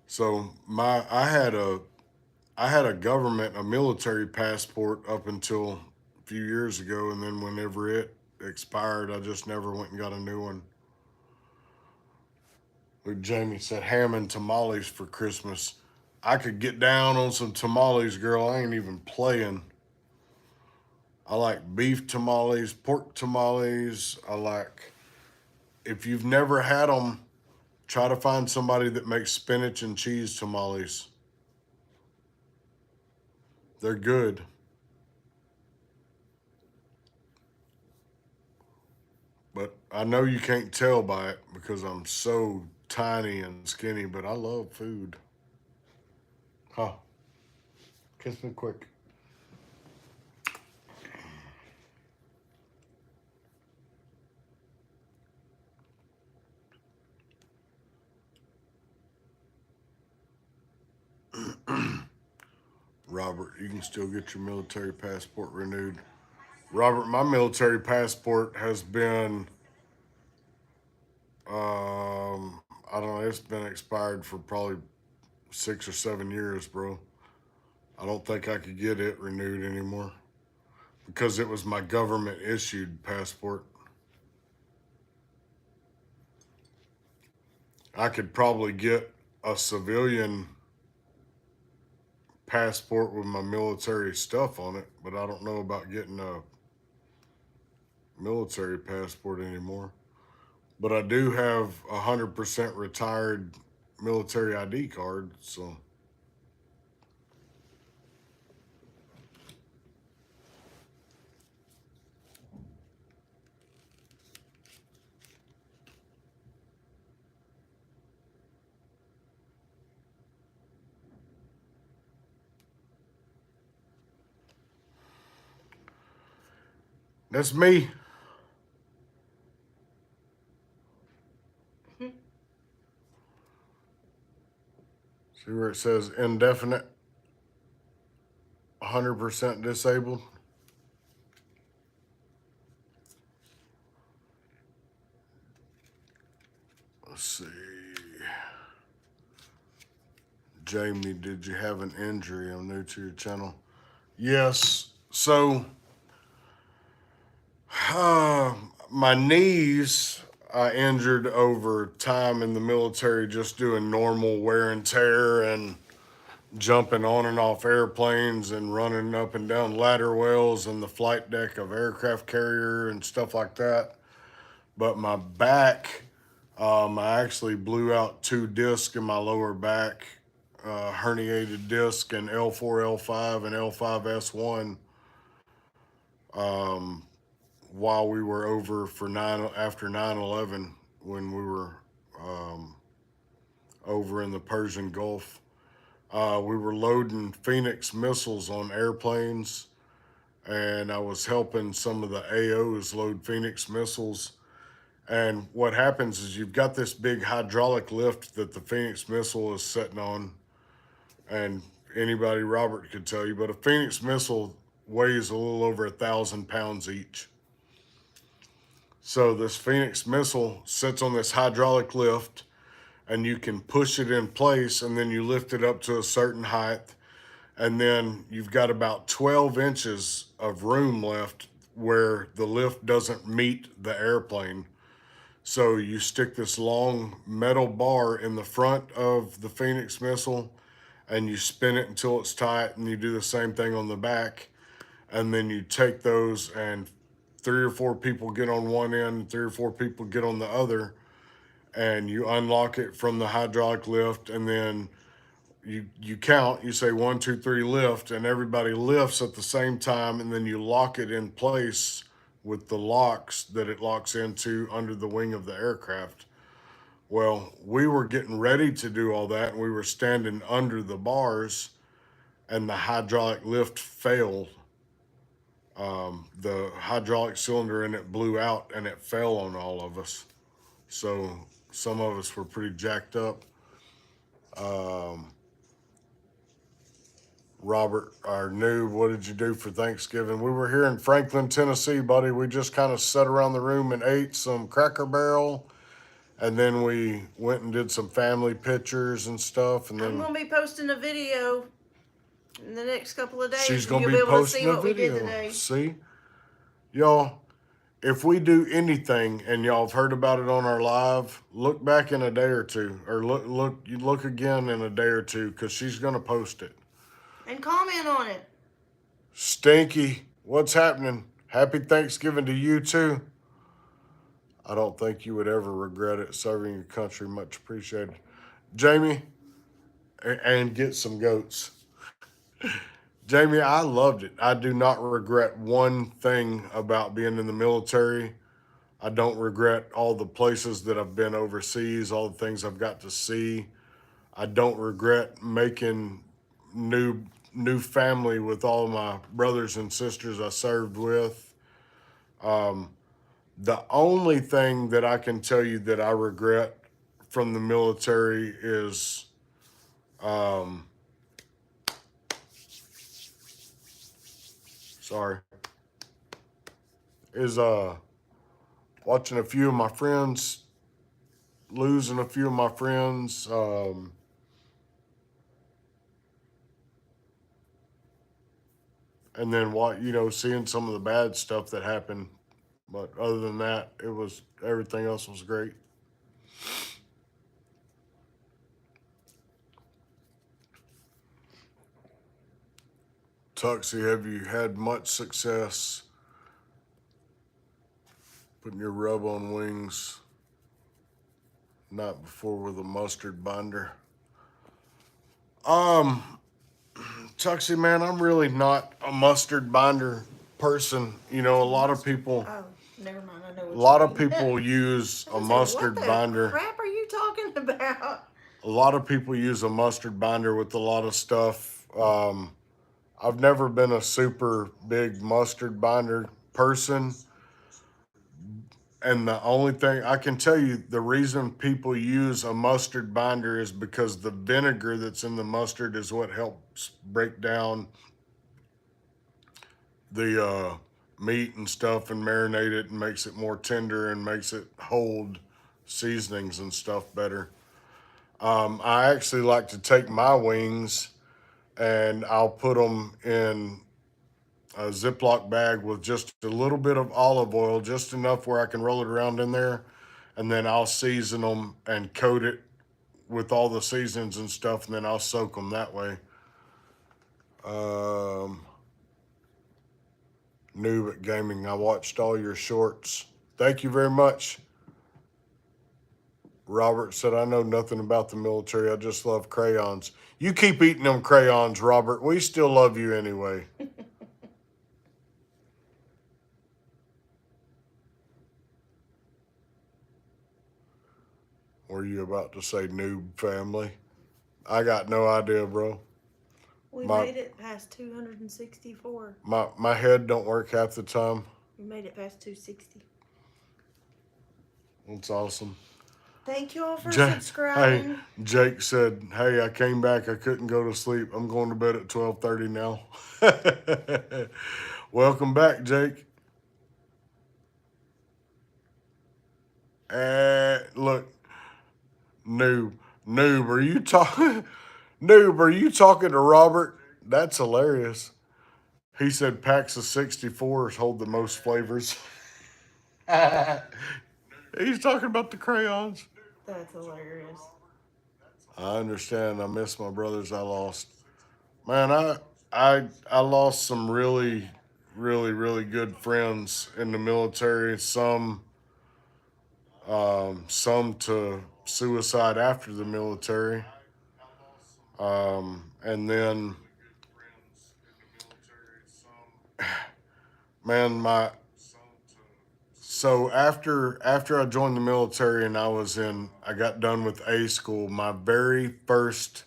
So I had a government, a military passport up until a few years ago, and then whenever it expired, I just never went and got a new one. Like Jamie said, ham and tamales for Christmas. I could get down on some tamales, girl. I ain't even playing. I like beef tamales, pork tamales. If you've never had them, try to find somebody that makes spinach and cheese tamales. They're good. But I know you can't tell by it because I'm so tiny and skinny, but I love food. Huh. Kiss me quick. Robert, you can still get your military passport renewed. Robert, my military passport has been, I don't know, it's been expired for probably 6 or 7 years, bro. I don't think I could get it renewed anymore because it was my government issued passport. I could probably get a civilian passport with my military stuff on it, but I don't know about getting a military passport anymore. But I do have 100% retired military ID card, so that's me. See where it says indefinite, 100% disabled? Let's see. Jamie, did you have an injury? I'm new to your channel. Yes. So, my knees I injured over time in the military just doing normal wear and tear and jumping on and off airplanes and running up and down ladder wells and the flight deck of aircraft carrier and stuff like that. But my back, I actually blew out 2 discs in my lower back, herniated disc in L4, L5, and L5S1 while we were over for after 9/11 when we were over in the Persian Gulf. We were loading Phoenix missiles on airplanes, and I was helping some of the AOs load Phoenix missiles. And what happens is you've got this big hydraulic lift that the Phoenix missile is sitting on, and anybody, Robert, could tell you, but a Phoenix missile weighs a little over 1,000 pounds each. So this Phoenix missile sits on this hydraulic lift, and you can push it in place, and then you lift it up to a certain height, and then you've got about 12 inches of room left where the lift doesn't meet the airplane. So you stick this long metal bar in the front of the Phoenix missile and you spin it until it's tight, and you do the same thing on the back. And then you take those and 3 or 4 people get on one end, 3 or 4 people get on the other, and you unlock it from the hydraulic lift, and then you count, you say 1, 2, 3, lift, and everybody lifts at the same time, and then you lock it in place with the locks that it locks into under the wing of the aircraft. Well, we were getting ready to do all that, and we were standing under the bars, and the hydraulic lift failed. The hydraulic cylinder in it blew out, and it fell on all of us. So some of us were pretty jacked up. Robert, our noob, what did you do for Thanksgiving? We were here in Franklin, Tennessee, buddy. We just kind of sat around the room and ate some Cracker Barrel, and then we went and did some family pictures and stuff. And I'm then gonna be posting a video in the next couple of she's days, and gonna you'll be be able to see posting a what we did video. today. See, y'all, if we do anything and y'all have heard about it on our live, look back in a day or two, or look again in a day or two, because she's gonna post it. And comment on it. Stinky, what's happening? Happy Thanksgiving to you too. I don't think you would ever regret it. Serving your country, much appreciated. Jamie, and get some goats. Jamie, I loved it. I do not regret one thing about being in the military. I don't regret all the places that I've been overseas, all the things I've got to see. I don't regret making new family with all of my brothers and sisters I served with. The only thing that I can tell you that I regret from the military is sorry, is watching a few of my friends, losing a few of my friends, and then seeing some of the bad stuff that happened. But other than that, everything else was great. Tuxie, have you had much success putting your rub on wings? Not before with a mustard binder. Tuxie, man, I'm really not a mustard binder person. You know, a lot of people Oh, never mind. I know what a lot you of mean. people use I a was like, mustard what the binder. crap are you talking about? A lot of people use a mustard binder with a lot of stuff. I've never been a super big mustard binder person. And the only thing I can tell you, the reason people use a mustard binder is because the vinegar that's in the mustard is what helps break down the meat and stuff and marinate it and makes it more tender and makes it hold seasonings and stuff better. I actually like to take my wings and I'll put them in a Ziploc bag with just a little bit of olive oil, just enough where I can roll it around in there. And then I'll season them and coat it with all the seasons and stuff. And then I'll soak them that way. Noob at Gaming, I watched all your shorts. Thank you very much. Robert said, I know nothing about the military. I just love crayons. You keep eating them crayons, Robert. We still love you anyway. Were you about to say noob family? I got no idea, bro. We My- made it past 264. My head don't work half the time. We made it past 260. It's awesome. Thank you all for Hey, subscribing. Jake said, "Hey, I came back. I couldn't go to sleep. I'm going to bed at 12:30 now." Welcome back, Jake. Look, noob, are you talking? Noob, are you talking to Robert? That's hilarious. He said packs of 64s hold the most flavors. He's talking about the crayons. That's hilarious. I understand. I miss my brothers I lost. Man, I lost some really good friends in the military. Some to suicide after the military. And then, man, so after I joined the military and I got done with A school, my very first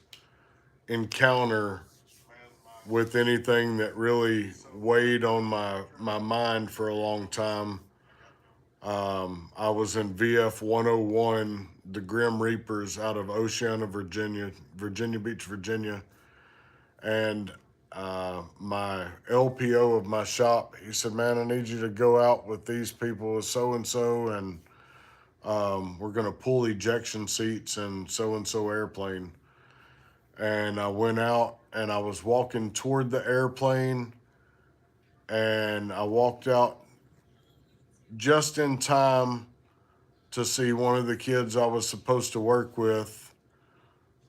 encounter with anything that really weighed on my mind for a long time. I was in VF 101, the Grim Reapers out of Oceana, Virginia Beach, Virginia. And my LPO of my shop, he said, man, I need you to go out with these people with so-and-so, and we're going to pull ejection seats in so-and-so airplane. And I went out and I was walking toward the airplane, and I walked out just in time to see one of the kids I was supposed to work with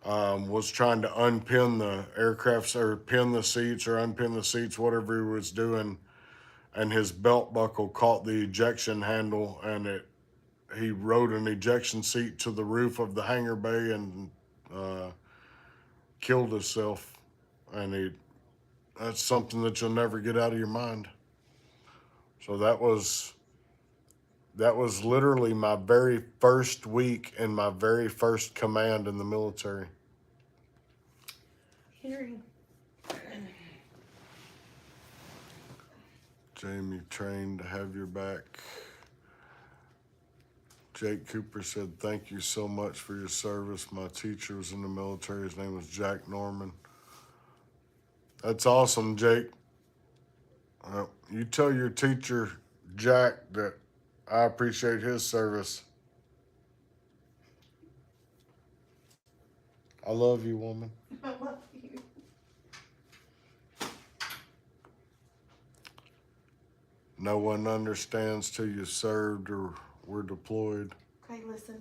was trying to unpin the aircrafts, or pin the seats or unpin the seats, whatever he was doing. And his belt buckle caught the ejection handle, and he rode an ejection seat to the roof of the hangar bay and killed himself. And that's something that you'll never get out of your mind. So that was literally my very first week and my very first command in the military. Hearing. Jamie, trained to have your back. Jake Cooper said, thank you so much for your service. My teacher was in the military. His name was Jack Norman. That's awesome, Jake. You tell your teacher, Jack, that I appreciate his service. I love you, woman. I love you. No one understands till you served or were deployed. Okay, listen.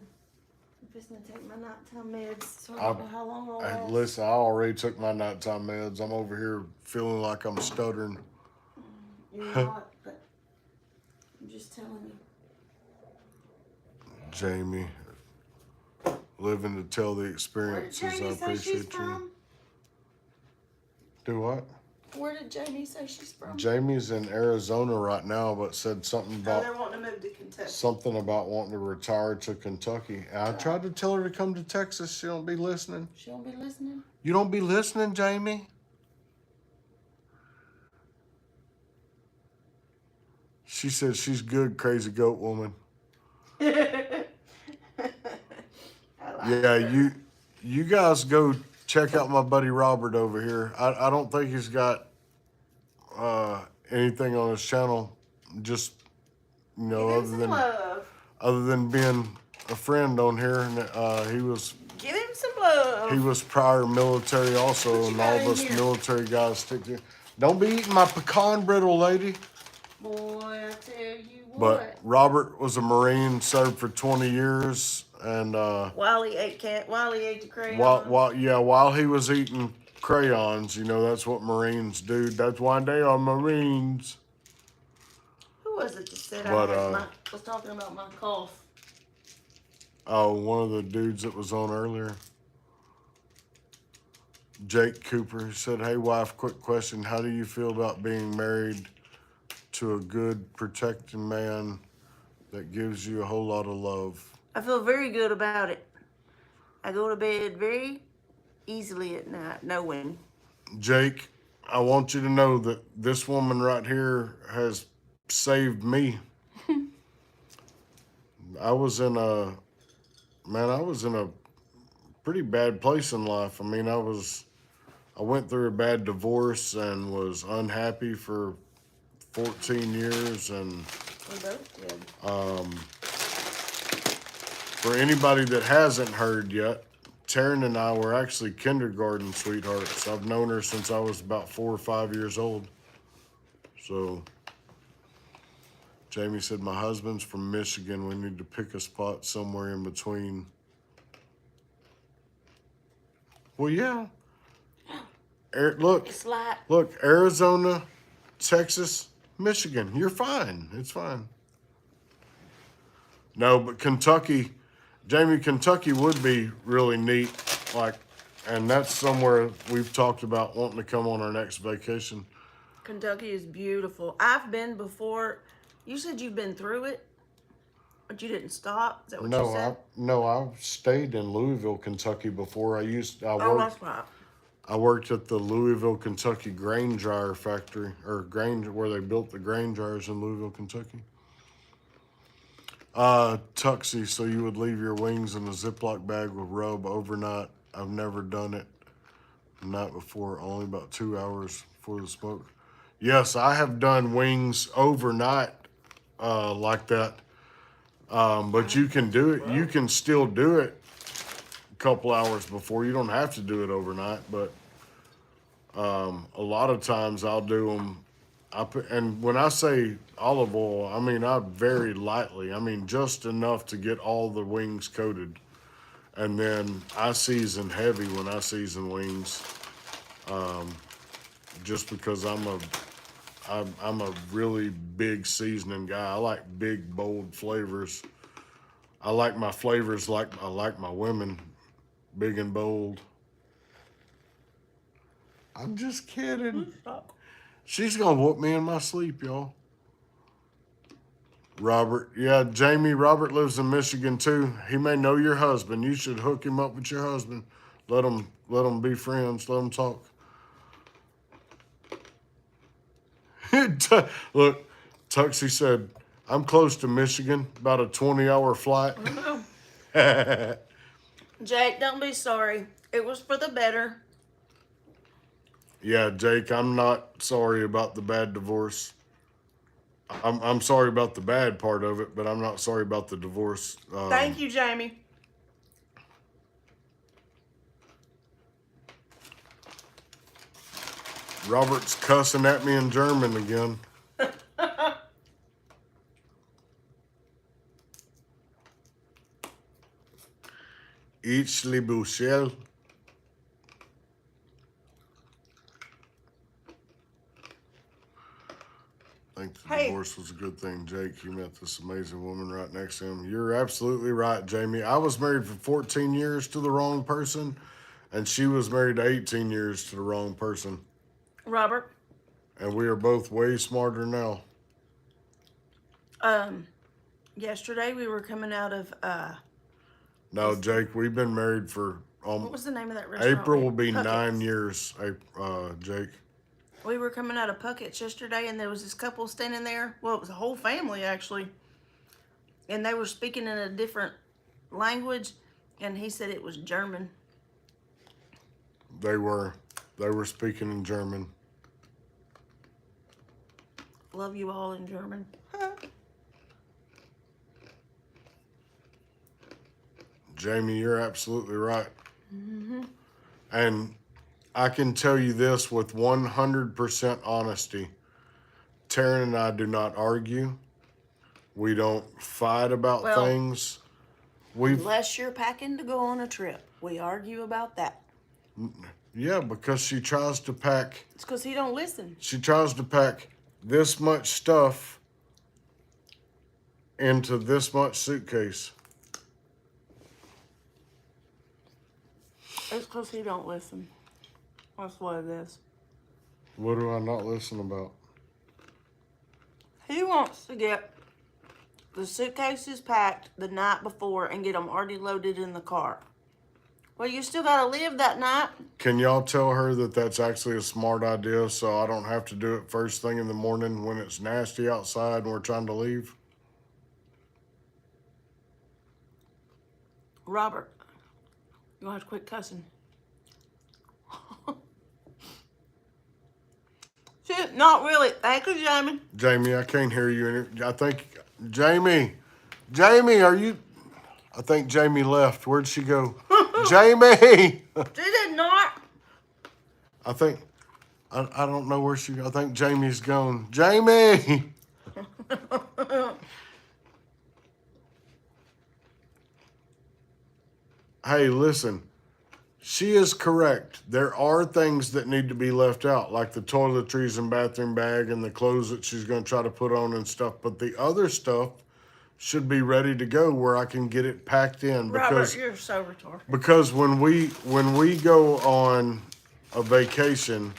I'm just gonna take my nighttime meds, so I don't know how long I'll last. Listen, I already took my nighttime meds. I'm over here feeling like I'm stuttering. You're not, but I'm just telling you. Jamie, living to tell the Where did experiences. I Jamie say she's appreciate you. from? Do what? Where did Jamie say she's from? Jamie's in Arizona right now, but said something Oh, about they're wanting to move to Kentucky. something about wanting to retire to Kentucky. And I tried to tell her to come to Texas. She don't be listening. She won't be listening? You don't be listening, Jamie. She said she's good, crazy goat woman. I like Yeah, her. you guys go check out my buddy Robert over here. I don't think he's got anything on his channel. Just, you know, Give him some love. other than being a friend on here, and he was Give him some love. prior military also, What you and got all in of us here? military guys stick to. Don't be eating my pecan brittle, lady. Boy, I tell you But what. Robert was a Marine, served for 20 years, and While he ate the crayon. while he was eating crayons, you know, that's what Marines do. That's why they are Marines. Who was it that said But, I was talking about my cough? Oh, one of the dudes that was on earlier. Jake Cooper said, hey, wife, quick question. How do you feel about being married to a good, protecting man that gives you a whole lot of love? I feel very good about it. I go to bed very easily at night, knowing. Jake, I want you to know that this woman right here has saved me. I was in a pretty bad place in life. I mean, I went through a bad divorce and was unhappy for 14 years. And We both did. For anybody that hasn't heard yet, Taryn and I were actually kindergarten sweethearts. I've known her since I was about 4 or 5 years old. So Jamie said, my husband's from Michigan. We need to pick a spot somewhere in between. Well, yeah. Look, It's like Arizona, Texas, Michigan. You're fine. It's fine. No, but Kentucky, Jamie, Kentucky would be really neat. And that's somewhere we've talked about wanting to come on our next vacation. Kentucky is beautiful. I've been before. You said you've been through it, but you didn't stop. Is that what you said? I've stayed in Louisville, Kentucky before. Oh, that's right. I worked at the Louisville, Kentucky grain dryer factory, or where they built the grain dryers in Louisville, Kentucky. Tuxie, so you would leave your wings in a Ziploc bag with rub overnight. I've never done it. The night before, only about 2 hours before the smoke. Yes, I have done wings overnight like that. But you can do it. You can still do it a couple hours before. You don't have to do it overnight, but a lot of times I'll do them. And when I say olive oil, I mean I very lightly. I mean just enough to get all the wings coated, and then I season heavy when I season wings, just because I'm a really big seasoning guy. I like big, bold flavors. I like my flavors like I like my women, big and bold. I'm just kidding. She's gonna whoop me in my sleep, y'all. Robert, yeah, Jamie, Robert lives in Michigan too. He may know your husband. You should hook him up with your husband. Let them be friends. Let them talk. Look, Tuxie said, I'm close to Michigan, about a 20-hour flight. Jake, don't be sorry. It was for the better. Yeah, Jake, I'm not sorry about the bad divorce. I'm sorry about the bad part of it, but I'm not sorry about the divorce. Thank you, Jamie. Robert's cussing at me in German again. Ich liebe Shell. I think the divorce was a good thing, Jake. You met this amazing woman right next to him. You're absolutely right, Jamie. I was married for 14 years to the wrong person, and she was married 18 years to the wrong person. Robert. And we are both way smarter now. Yesterday we were coming out of No, Jake, we've been married for what was the name of that restaurant? April will be Puckett's. 9 years, Jake. We were coming out of Puckett's yesterday, and there was this couple standing there. Well, it was a whole family, actually. And they were speaking in a different language, and he said it was German. They were speaking in German. Love you all in German. Jamie, you're absolutely right. And I can tell you this with 100% honesty. Taryn and I do not argue. We don't fight about things. Unless you're packing to go on a trip. We argue about that. Yeah, because she tries to pack. It's because he don't listen. She tries to pack this much stuff into this much suitcase. It's because he don't listen. That's what it is. What do I not listen about? He wants to get the suitcases packed the night before and get them already loaded in the car. Well, you still got to live that night. Can y'all tell her that that's actually a smart idea so I don't have to do it first thing in the morning when it's nasty outside and we're trying to leave? Robert, you're going to have to quit cussing. Shit, not really. Thank you, Jamie. Jamie, I can't hear you. I think, Jamie, are you? I think Jamie left. Where'd she go? Jamie! She did not. I think, I don't know where I think Jamie's gone. Jamie! Hey, listen. She is correct. There are things that need to be left out, like the toiletries and bathroom bag and the clothes that she's going to try to put on and stuff. But the other stuff should be ready to go where I can get it packed in. Robert, you're so retarded. Because when we go on a vacation,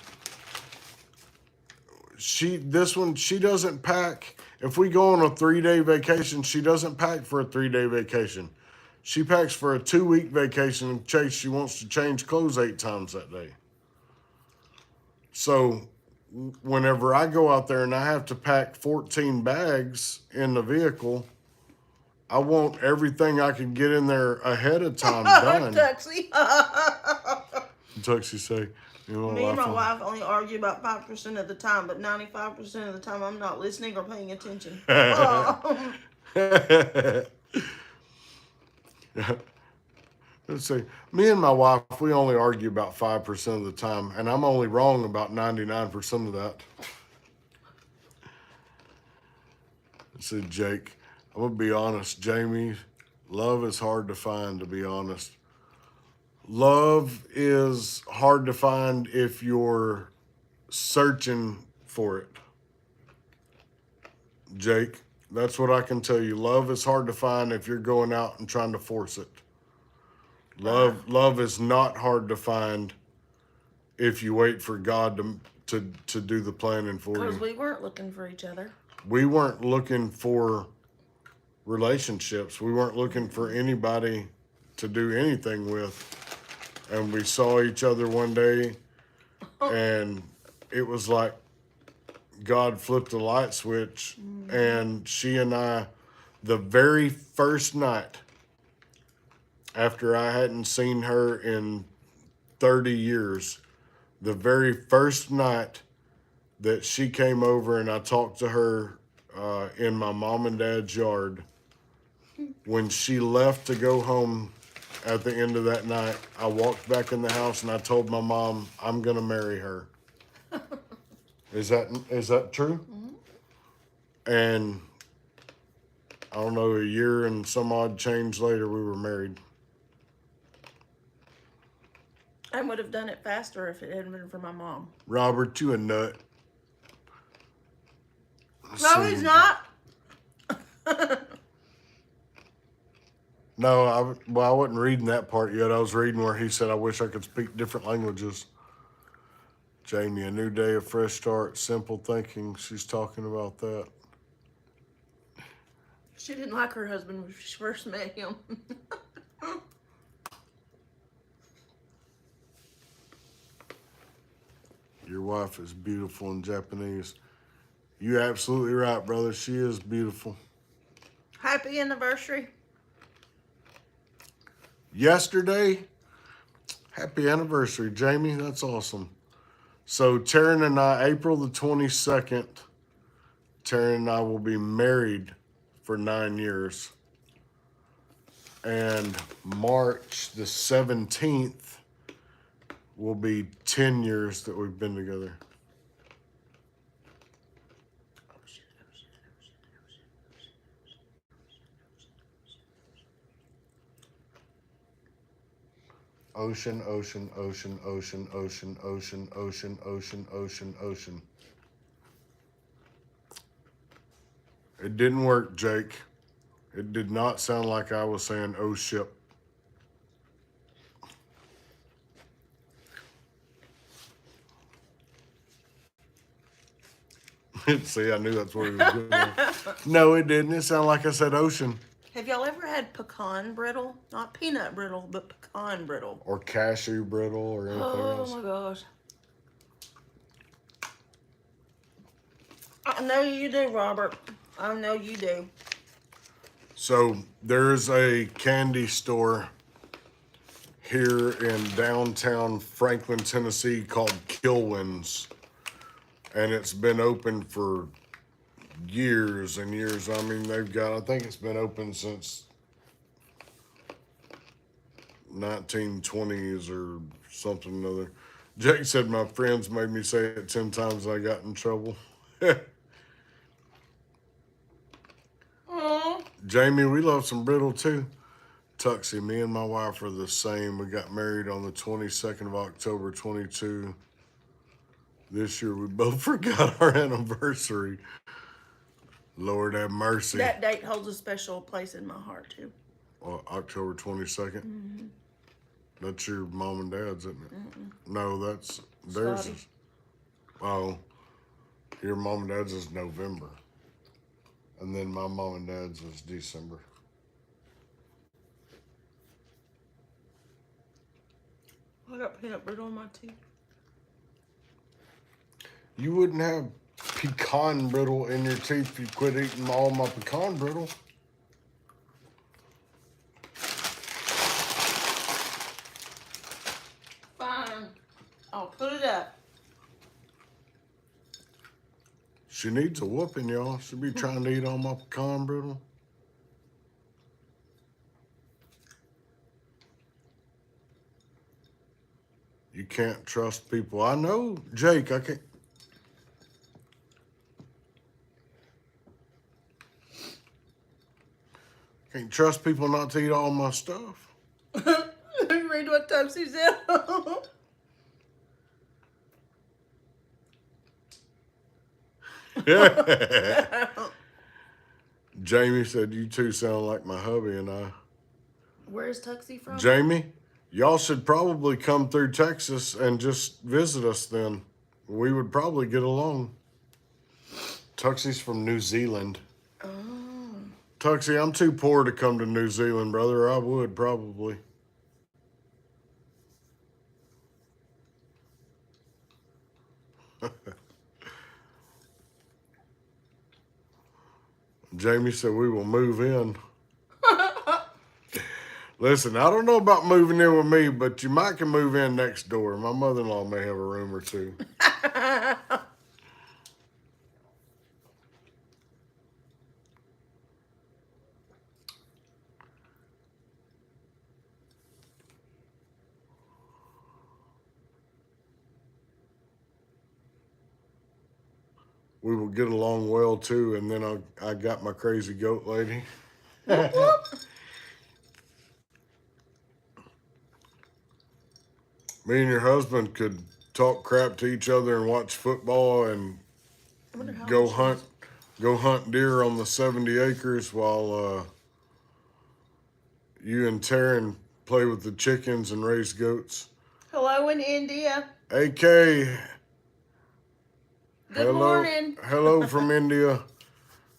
she doesn't pack. If we go on a 3-day vacation, she doesn't pack for a 3-day vacation. She packs for a 2-week vacation in case she wants to change clothes 8 times that day. So whenever I go out there and I have to pack 14 bags in the vehicle, I want everything I can get in there ahead of time done. Tuxie. Tuxie say, Me and my wife only argue about 5% of the time, but 95% of the time I'm not listening or paying attention. Let's see. Me and my wife, we only argue about 5% of the time, and I'm only wrong about 99% of that. Let's see, Jake. I'm gonna be honest, Jamie. Love is hard to find, to be honest. Love is hard to find if you're searching for it. Jake, that's what I can tell you. Love is hard to find if you're going out and trying to force it. Love is not hard to find if you wait for God to do the planning for Because you. we weren't looking for each other. We weren't looking for relationships. We weren't looking for anybody to do anything with. And we saw each other one day, and it was like God flipped a light switch. And she and I, the very first night after I hadn't seen her in 30 years, the very first night that she came over and I talked to her in my mom and dad's yard, when she left to go home at the end of that night, I walked back in the house and I told my mom, I'm going to marry her. Is that true? Mm-hmm. And I don't know, a year and some odd change later, we were married. I would have done it faster if it hadn't been for my mom. Robert, you a nut. No, he's not. No, I wasn't reading that part yet. I was reading where he said, I wish I could speak different languages. Jamie, a new day, a fresh start, simple thinking. She's talking about that. She didn't like her husband when she first met him. Your wife is beautiful in Japanese. You're absolutely right, brother. She is beautiful. Happy anniversary. Yesterday, happy anniversary, Jamie. That's awesome. So Taryn and I, April the 22nd, Taryn and I will be married for 9 years. And March the 17th will be 10 years that we've been together. Ocean, ocean, ocean, ocean, ocean, ocean, ocean, ocean, ocean, ocean. It didn't work, Jake. It did not sound like I was saying, oh, ship. See, I knew that's where it was going. No, it didn't. It sounded like I said ocean. Have y'all ever had pecan brittle? Not peanut brittle, but pecan brittle. Or cashew brittle or anything else. Oh my gosh. I know you do, Robert. I know you do. So there's a candy store here in downtown Franklin, Tennessee called Kilwin's. And it's been open for years and years. I mean, I think it's been open since 1920s or something or other. Jake said my friends made me say it 10 times and I got in trouble. Jamie, we love some brittle too. Tuxie, me and my wife are the same. We got married on the 22nd of October, 22. This year we both forgot our anniversary. Lord have mercy. That date holds a special place in my heart too. Well, October 22nd? Mm-hmm. That's your mom and dad's, isn't it? Mm-mm. No, that's theirs. Scotty. Oh, your mom and dad's is November. And then my mom and dad's is December. I got peanut brittle on my teeth. You wouldn't have pecan brittle in your teeth if you quit eating all my pecan brittle. Fine. I'll put it She needs a whooping, y'all. She be trying to eat all my pecan brittle. You can't trust people. I know, Jake, I can't trust people not to eat all my stuff. Read what Toxie said. Jamie said, you two sound like my hubby and I. Where's Tuxie from? Jamie, y'all should probably come through Texas and just visit us then. We would probably get along. Tuxie's from New Zealand. Oh. Tuxie, I'm too poor to come to New Zealand, brother. I would probably. Jamie said we will move in. Listen, I don't know about moving in with me, but you might can move in next door. My mother-in-law may have a room or two. We will get along well too, and then I got my crazy goat lady. Whoop, whoop. Me and your husband could talk crap to each other and watch football and I wonder how go old she hunt is. go hunt deer on the 70 acres while you and Taryn play with the chickens and raise goats. Hello in India. AK, Good hello, morning. hello from India.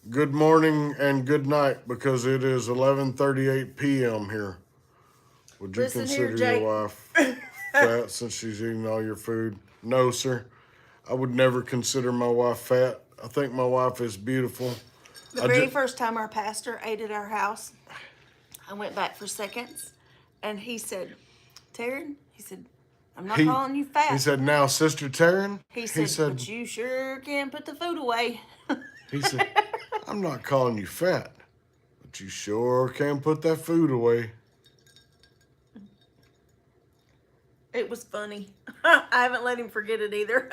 Good morning and good night because it is 11:38 p.m. here. Would you Listen here, consider Jake. your wife fat since she's eating all your food? No, sir. I would never consider my wife fat. I think my wife is beautiful. The I very ju- first time our pastor ate at our house, I went back for seconds, and he said, Taryn, he said, I'm not calling you fat. He said, now, Sister Taryn. He said, but you sure can put the food away. He said, I'm not calling you fat, but you sure can put that food away. It was funny. I haven't let him forget it either.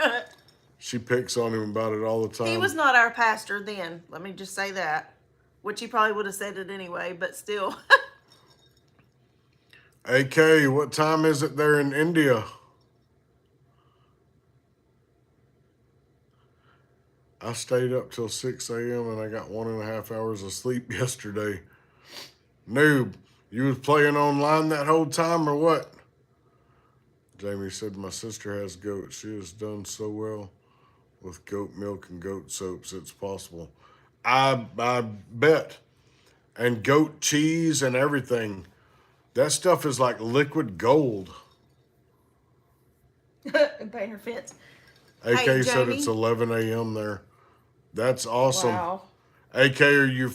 She picks on him about it all the time. He was not our pastor then. Let me just say that. Which he probably would have said it anyway, but still. AK, what time is it there in India? I stayed up till 6 a.m. and I got 1.5 hours of sleep yesterday. Noob, you was playing online that whole time or what? Jamie said, my sister has goats. She has done so well with goat milk and goat soaps. It's possible. I bet. And goat cheese and everything. That stuff is like liquid gold. And paint her fence. AK Hey, said Jamie. it's 11 a.m. there. That's awesome. Wow. AK, are you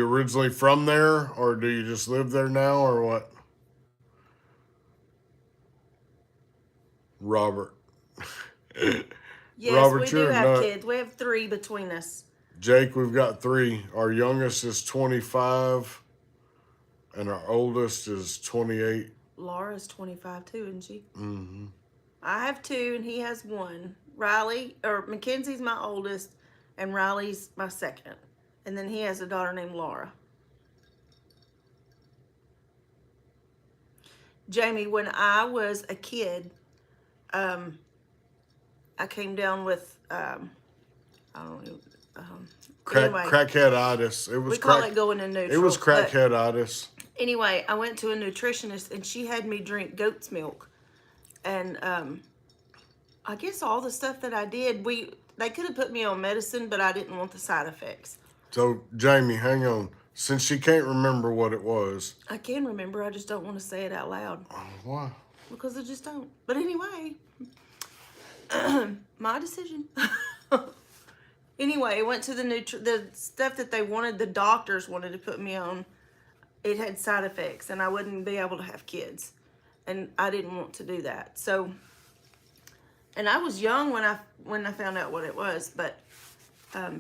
originally from there, or do you just live there now, or what? Robert. Yes, Robert, we do you're a have nut. kids. We have 3 between us. Jake, we've got 3. Our youngest is 25, and our oldest is 28. Laura's 25 too, isn't she? Mm-hmm. I have 2 and he has 1. Mackenzie's my oldest and Riley's my second. And then he has a daughter named Laura. Jamie, when I was a kid, I came down with, I don't know, anyway, Crackheaditis. It was we call it going in neutral. It was but crackheaditis. Anyway, I went to a nutritionist and she had me drink goat's milk. And I guess all the stuff that I did, they could have put me on medicine, but I didn't want the side effects. So, Jamie, hang on. Since she can't remember what it was. I can remember, I just don't want to say it out loud. Why? Because I just don't. But anyway, my decision. Anyway, I went to the stuff that the doctors wanted to put me on. It had side effects, and I wouldn't be able to have kids. And I didn't want to do that. So, and I was young when I found out what it was, but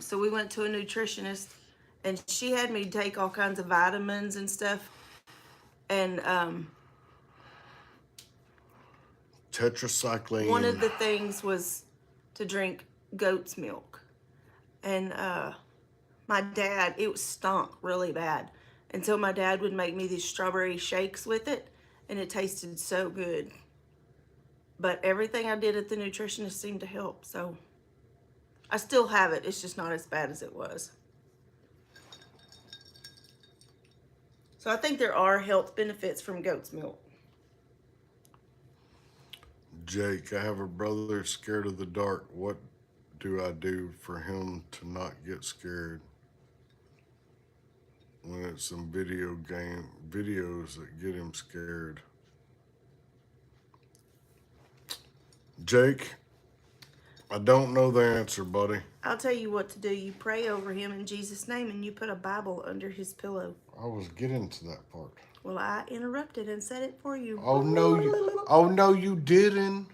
So we went to a nutritionist, and she had me take all kinds of vitamins and stuff. And Tetracycline. one of the things was to drink goat's milk. And my dad, it stunk really bad. Until my dad would make me these strawberry shakes with it, and it tasted so good. But everything I did at the nutritionist seemed to help. So I still have it. It's just not as bad as it was. So I think there are health benefits from goat's milk. Jake, I have a brother scared of the dark. What do I do for him to not get scared when it's some videos that get him scared? Jake, I don't know the answer, buddy. I'll tell you what to do. You pray over him in Jesus' name, and you put a Bible under his pillow. I was getting to that part. Well, I interrupted and said it for you. Oh no, you didn't.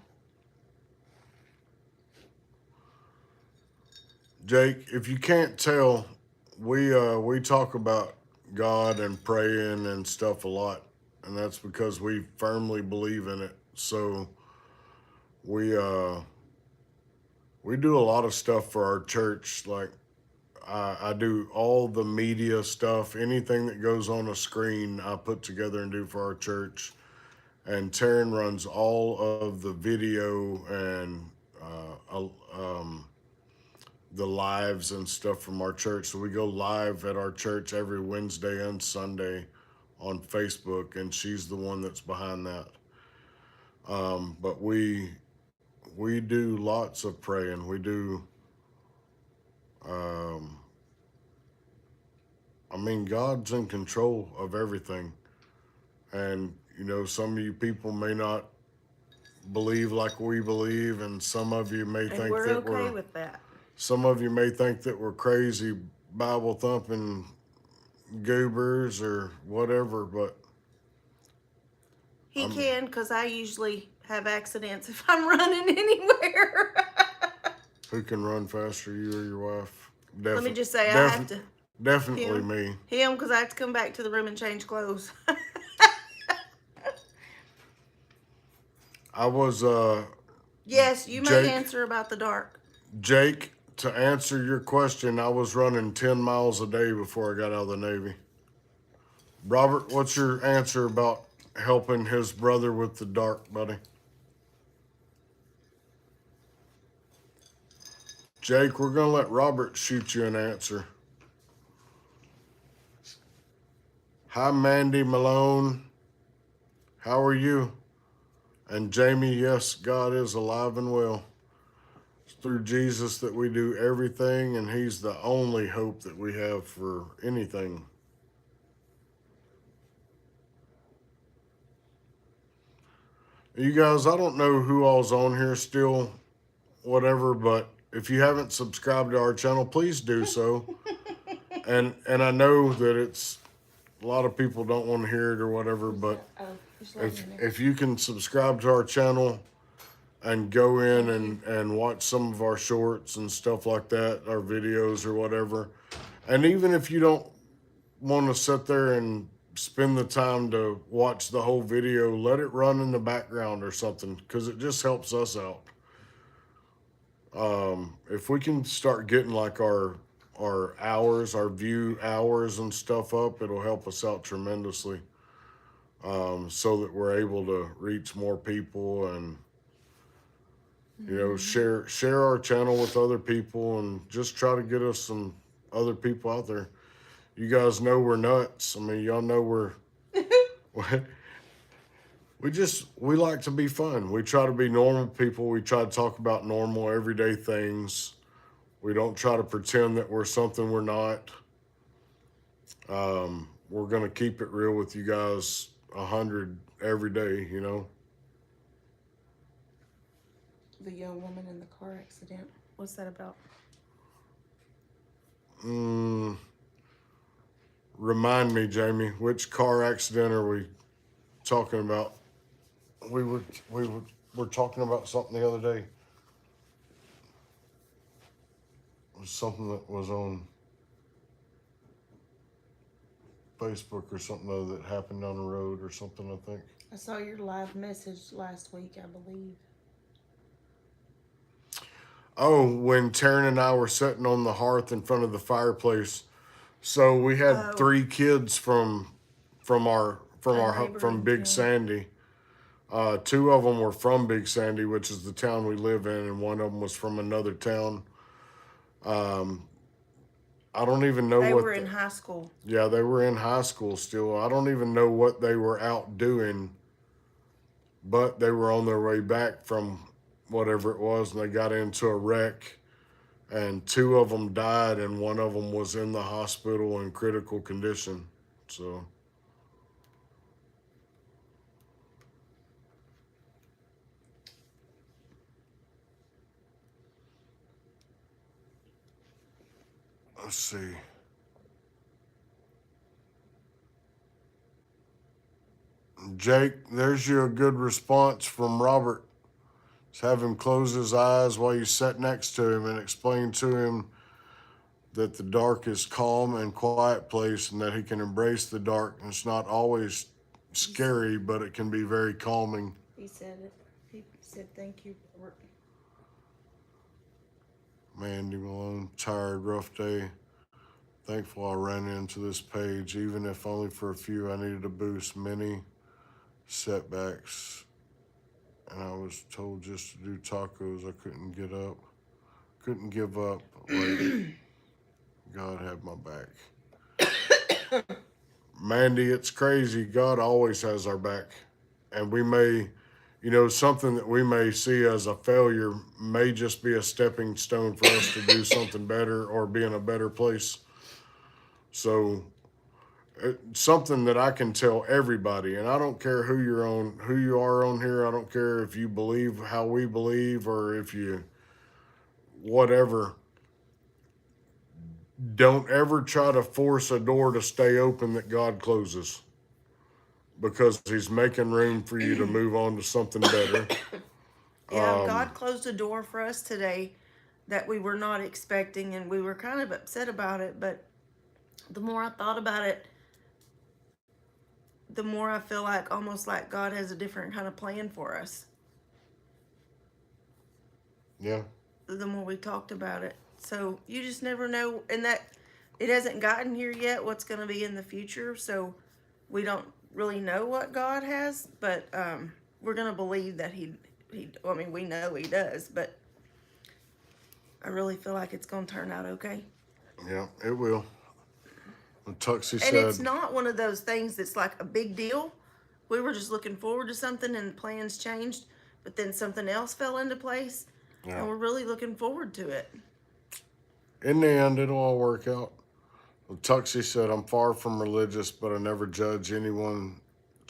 Jake, if you can't tell, we talk about God and praying and stuff a lot, and that's because we firmly believe in it. So we do a lot of stuff for our church. Like I do all the media stuff, anything that goes on a screen, I put together and do for our church. And Taryn runs all of the video and the lives and stuff from our church. So we go live at our church every Wednesday and Sunday on Facebook, and she's the one that's behind that. But we do lots of praying. We do. I mean, God's in control of everything, and you know, some of you people may not believe like we believe, and some of you may think we're that okay with that. Some of you may think that we're crazy Bible thumping goobers or whatever, but He can, because I usually have accidents if I'm running anywhere. who can run faster, you or your wife? Let me just say, I have to. Definitely Him. me. Him, because I have to come back to the room and change clothes. I was, Yes, you Jake- may answer about the dark. Jake, to answer your question, I was running 10 miles a day before I got out of the Navy. Robert, what's your answer about helping his brother with the dark, buddy? Jake, we're going to let Robert shoot you an answer. Hi, Mandy Malone. How are you? And Jamie, yes, God is alive and well. It's through Jesus that we do everything, and he's the only hope that we have for anything. You guys, I don't know who all's on here still, whatever, but if you haven't subscribed to our channel, please do so. and I know that it's a lot of people don't want to hear it or whatever, but if you can subscribe to our channel and go in and watch some of our shorts and stuff like that, our videos or whatever, and even if you don't want to sit there and spend the time to watch the whole video, let it run in the background or something, because it just helps us out. If we can start getting like our hours, our view hours and stuff up, it'll help us out tremendously. So that we're able to reach more people and, you know, share our channel with other people and just try to get us some other people out there. You guys know we're nuts. I mean, y'all know we like to be fun. We try to be normal people. We try to talk about normal, everyday things. We don't try to pretend that we're something we're not. We're going to keep it real with you guys 100 every day, you know. The young woman in the car accident. What's that about? Remind me, Jamie, which car accident are we talking about? We were talking about something the other day. was something that was on Facebook or something that happened down the road or something, I think. I saw your live message last week, I believe. Oh, when Taryn and I were sitting on the hearth in front of the fireplace. So we had 3 kids from neighboring Big town. Sandy. 2 of them were from Big Sandy, which is the town we live in, and one of them was from another town. I don't even know They what were in high school. Yeah, they were in high school still. I don't even know what they were out doing, but they were on their way back from whatever it was, and they got into a wreck, and 2 of them died, and one of them was in the hospital in critical condition. So, let's see. Jake, there's you a good response from Robert. Just have him close his eyes while you sit next to him and explain to him that the dark is calm and quiet place and that he can embrace the dark. And it's not always scary, but it can be very calming. He said it. He said thank you, Robert. Mandy Malone, tired, rough day. Thankful I ran into this page, even if only for a few. I needed a boost. Many setbacks, and I was told just to do tacos. I couldn't give up. Like, God had my back. Mandy, it's crazy. God always has our back. And we may, something that we may see as a failure may just be a stepping stone for us to do something better or be in a better place. So it's something that I can tell everybody, and I don't care who you are on here. I don't care if you believe how we believe or if you whatever. Don't ever try to force a door to stay open that God closes, because he's making room for you to move on to something better. Yeah, God closed a door for us today that we were not expecting, and we were kind of upset about it, but the more I thought about it, the more I feel like almost like God has a different kind of plan for us. Yeah. The more we talked about it. So you just never know, and that it hasn't gotten here yet what's going to be in the future, so we don't really know what God has, but we're going to believe that he I mean, we know he does, but I really feel like it's going to turn out okay. Yeah, it will. Tuxie And said, it's not one of those things that's like a big deal. We were just looking forward to something and plans changed, but then something else fell into place, and we're really looking forward to it. in the end, it'll all work out. Tuxie said, I'm far from religious, but I never judge anyone's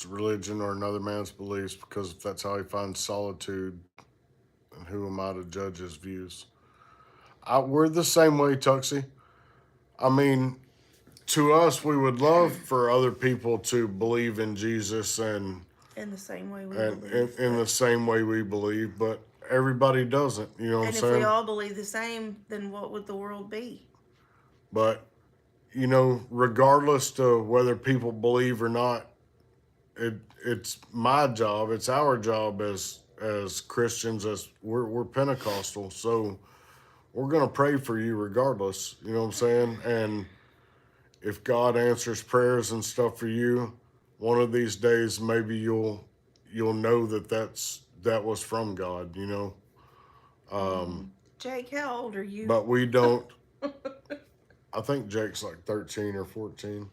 religion or another man's beliefs, because if that's how he finds solitude, then who am I to judge his views? We're the same way, Tuxie. I mean, to us, we would love for other people to believe in Jesus and In the same way we and believe. in the same way we believe, but everybody doesn't. You know what I'm And if saying? we all believe the same, then what would the world be? But regardless to whether people believe or not, it's my job. It's our job as Christians. As we're Pentecostal, so we're gonna pray for you regardless. You know what I'm saying? And if God answers prayers and stuff for you, one of these days maybe you'll know that was from God. Jake, how old are you? But we don't. I think Jake's like 13 or 14.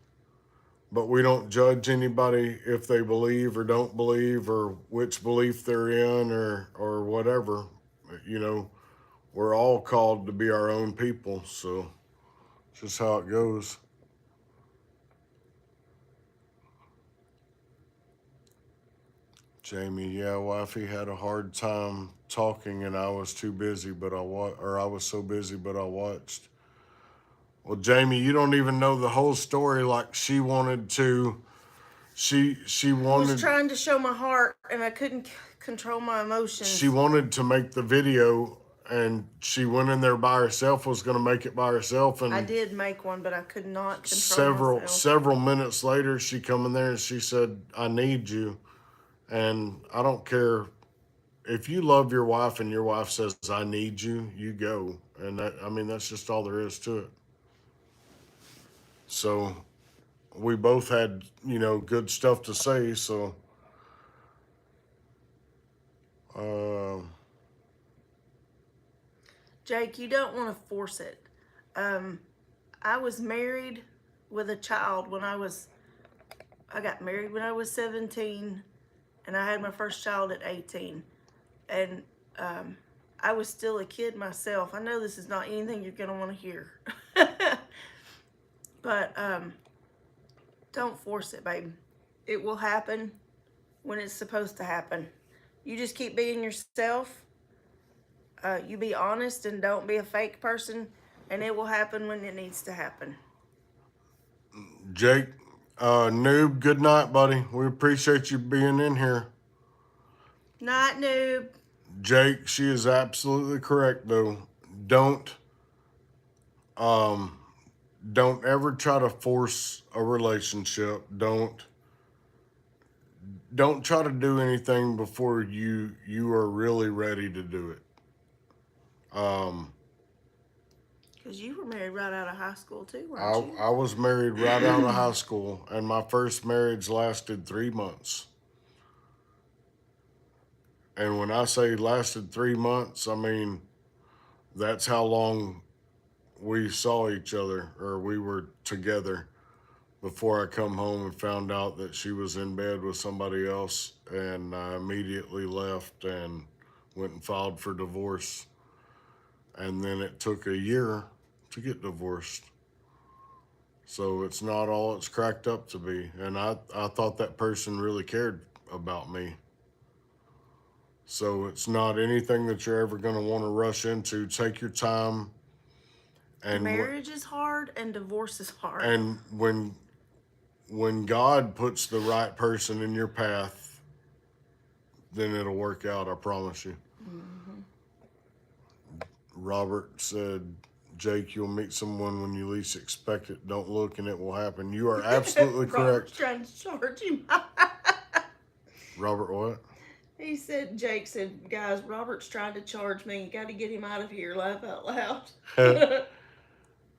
But we don't judge anybody if they believe or don't believe or which belief they're in or whatever. We're all called to be our own people. So it's just how it goes. Jamie, yeah, wifey had a hard time talking, and I was too busy, but I was so busy, but I watched. Well, Jamie, you don't even know the whole story. Like, she wanted to. She I was wanted. trying to show my heart, and I couldn't control my emotions. She wanted to make the video, and she went in there by herself, was going to make it by herself, and I did make one, but I could not control several myself. several minutes later, she come in there and she said, "I need you," and I don't care if you love your wife and your wife says, "I need you," you go, and that, I mean, that's just all there is to it. So we both had, good stuff to say. So, uh, Jake, you don't want to force it. I was married with a child I got married when I was 17, and I had my first child at 18. And I was still a kid myself. I know this is not anything you're going to want to hear. But don't force it, baby. It will happen when it's supposed to happen. You just keep being yourself. You be honest and don't be a fake person, and it will happen when it needs to happen. Jake, Noob, good night, buddy. We appreciate you being in here. Night, noob. Jake, she is absolutely correct, though. Don't um, don't ever try to force a relationship. Don't try to do anything before you are really ready to do it. Because you were married right out of high school too, weren't you? I was married right out of high school, and my first marriage lasted 3 months. And when I say lasted 3 months, I mean that's how long we saw each other, or we were together, before I come home and found out that she was in bed with somebody else, and I immediately left and went and filed for divorce. And then it took a year to get divorced. So it's not all it's cracked up to be. And I thought that person really cared about me. So it's not anything that you're ever going to want to rush into. Take your time. And Marriage is hard and divorce is hard. And when God puts the right person in your path, then it'll work out, I promise you. Mm-hmm. Robert said, "Jake, you'll meet someone when you least expect it. Don't look and it will happen." You are absolutely Robert's correct. trying to charge him. Robert, what? He said, Jake said, guys, Robert's trying to charge me. You got to get him out of here. Laugh out loud.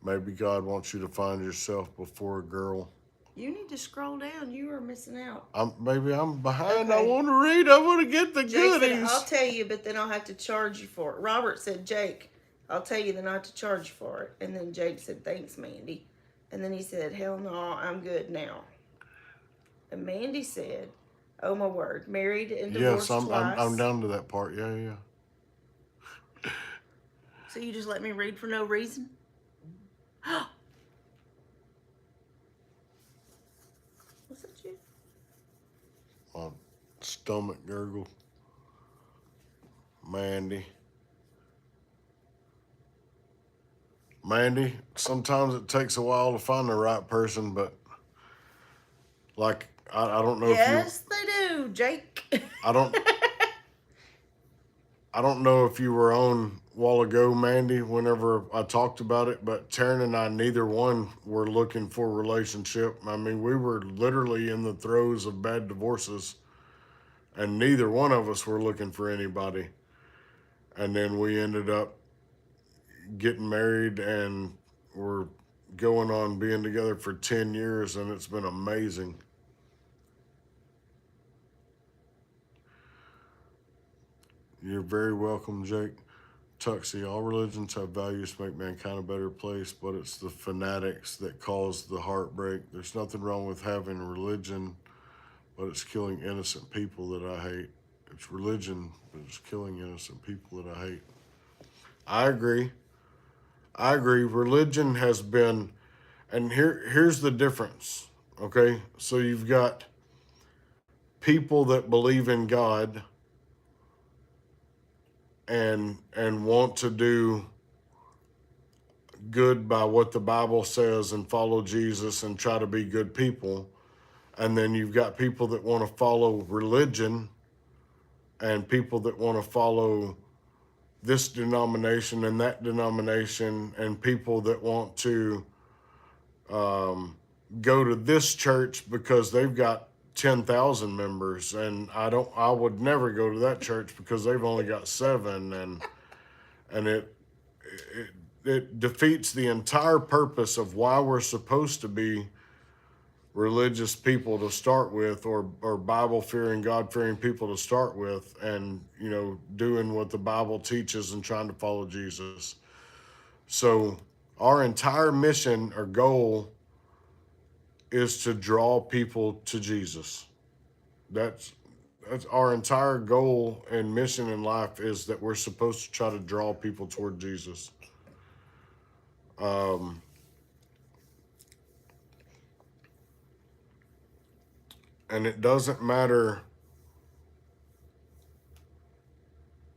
Maybe God wants you to find yourself before a girl. You need to scroll down. You are missing out. Maybe I'm behind. Okay. I want to read. I want to get the Jake goodies. said, I'll tell you, but then I'll have to charge you for it. Robert said, Jake, I'll tell you, then I have to charge you for it. And then Jake said, thanks, Mandy. And then he said, hell no, I'm good now. And Mandy said, oh my word, married and divorced twice. I'm down to that part. Yeah. So you just let me read for no reason? Was that you? My stomach gurgled. Mandy, sometimes it takes a while to find the right person, but like, I don't know Yes, they do, Jake. I don't know if you were on a while ago, Mandy, whenever I talked about it, but Taryn and I, neither one were looking for a relationship. I mean, we were literally in the throes of bad divorces, and neither one of us were looking for anybody. And then we ended up getting married, and we're going on being together for 10 years, and it's been amazing. You're very welcome, Jake. Tuxie, all religions have values to make mankind a better place, but it's the fanatics that cause the heartbreak. There's nothing wrong with having a religion, but it's killing innocent people that I hate. It's religion, but it's killing innocent people that I hate. I agree. Religion has been, and here's the difference, okay? So you've got people that believe in God and want to do good by what the Bible says and follow Jesus and try to be good people. And then you've got people that want to follow religion and people that want to follow this denomination and that denomination, and people that want to go to this church because they've got 10,000 members, and I would never go to that church because they've only got 7, and it defeats the entire purpose of why we're supposed to be religious people to start with, or Bible fearing, God fearing people to start with, and doing what the Bible teaches and trying to follow Jesus. So our entire mission or goal is to draw people to Jesus. That's our entire goal and mission in life, is that we're supposed to try to draw people toward Jesus. And it doesn't matter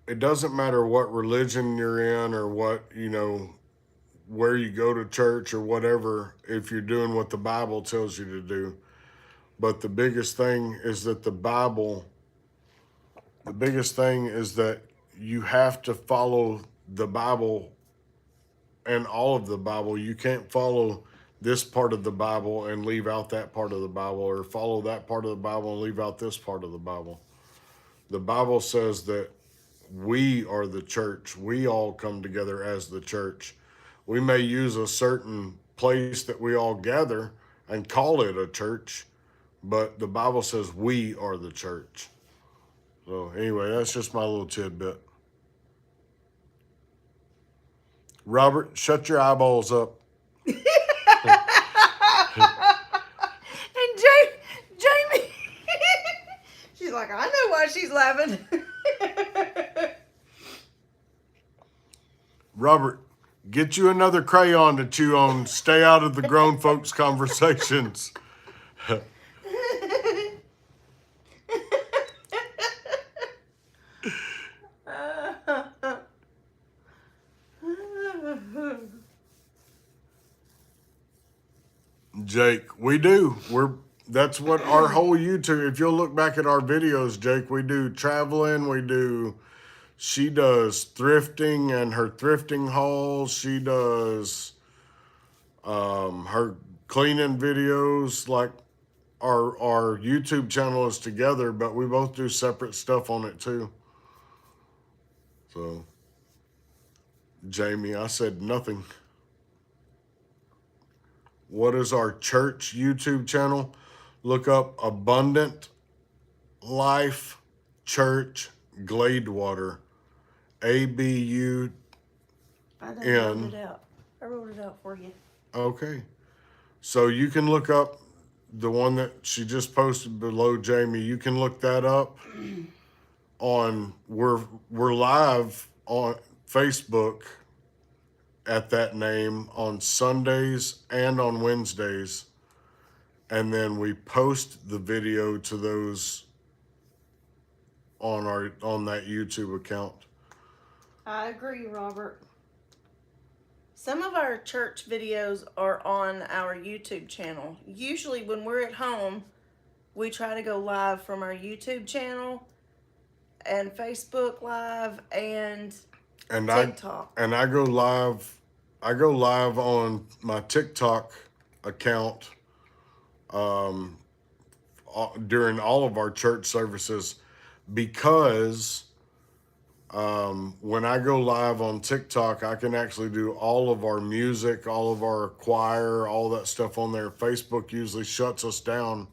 what religion you're in, or what, where you go to church or whatever, if you're doing what the Bible tells you to do. But the biggest thing is that you have to follow the Bible and all of the Bible. You can't follow this part of the Bible and leave out that part of the Bible, or follow that part of the Bible and leave out this part of the Bible. The Bible says that we are the church. We all come together as the church. We may use a certain place that we all gather and call it a church, but the Bible says we are the church. So anyway, that's just my little tidbit. Robert, shut your eyeballs up. And Jamie, she's like, I know why she's laughing. Robert, get you another crayon to chew on. Stay out of the grown folks' conversations. Jake, we do. That's what our whole YouTube, if you'll look back at our videos, Jake, we do traveling, she does thrifting and her thrifting hauls. She does her cleaning videos. Like, our YouTube channel is together, but we both do separate stuff on it too. So, Jamie, I said nothing. What is our church YouTube channel? Look up Abundant Life Church Gladewater. ABUN. I wrote it out. I wrote it out for you. Okay. So you can look up the one that she just posted below, Jamie. You can look that up we're live on Facebook at that name on Sundays and on Wednesdays. And then we post the video to those on that YouTube account. I agree, Robert. Some of our church videos are on our YouTube channel. Usually when we're at home, we try to go live from our YouTube channel and Facebook Live and TikTok. I go live on my TikTok account during all of our church services, because when I go live on TikTok, I can actually do all of our music, all of our choir, all that stuff on there. Facebook usually shuts us down.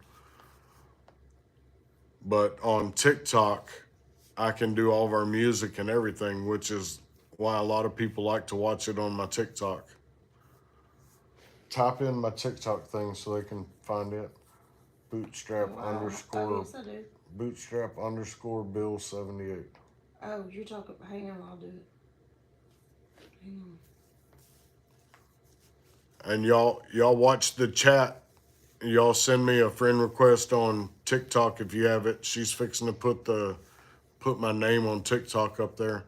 But on TikTok, I can do all of our music and everything, which is why a lot of people like to watch it on my TikTok. Type in my TikTok thing so they can find it. Bootstrap underscore. Yes, I do. Bootstrap underscore Bill 78. Oh, you're talking. Hang on, I'll do it. Hang on. And y'all watch the chat. Y'all send me a friend request on TikTok if you have it. She's fixing to put my name on TikTok up there.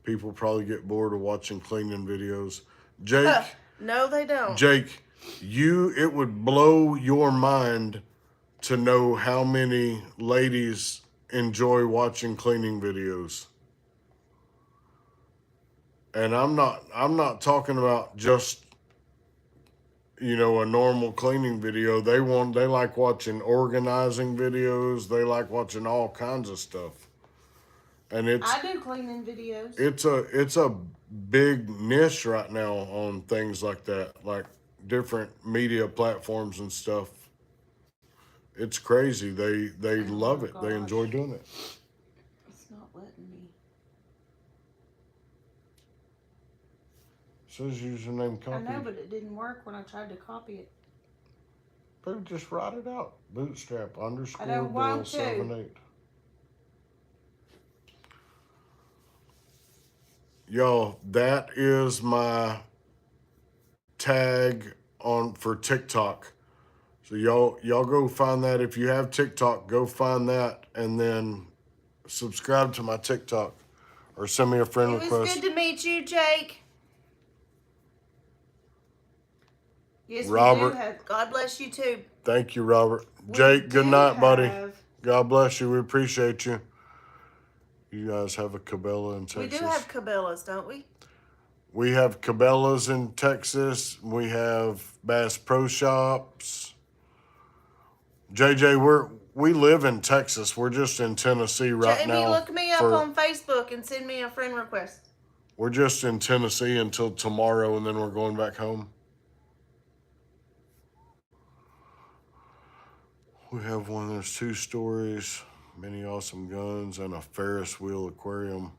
People probably get bored of watching cleaning videos. Jake. No, they don't. Jake, it would blow your mind to know how many ladies enjoy watching cleaning videos. And I'm not talking about just, you know, a normal cleaning video. They like watching organizing videos. They like watching all kinds of stuff. And I do cleaning videos. it's a big niche right now on things like that, like different media platforms and stuff. It's crazy. They love it. They enjoy gosh. doing it. It's not letting me. It says username I copy. know, but it didn't work when I tried to copy it. But just write it out. Bootstrap underscore I don't Bill want to. 78. Y'all, that is my tag on for TikTok. So y'all go find that. If you have TikTok, go find that and then subscribe to my TikTok or send me a friend It was request. good to meet you, Jake. Yes, Robert. we do have. God bless you too. Thank you, Robert. We Jake, good do night, buddy. have- God bless you. We appreciate you. You guys have a Cabela in Texas. We do have Cabela's, don't we? We have Cabela's in Texas. We have Bass Pro Shops. JJ, we live in Texas. We're just in Tennessee right Jamie, now. look me up on Facebook and send me a friend request. We're just in Tennessee until tomorrow, and then we're going back home. We have one. There's 2 stories, many awesome guns, and a Ferris wheel aquarium.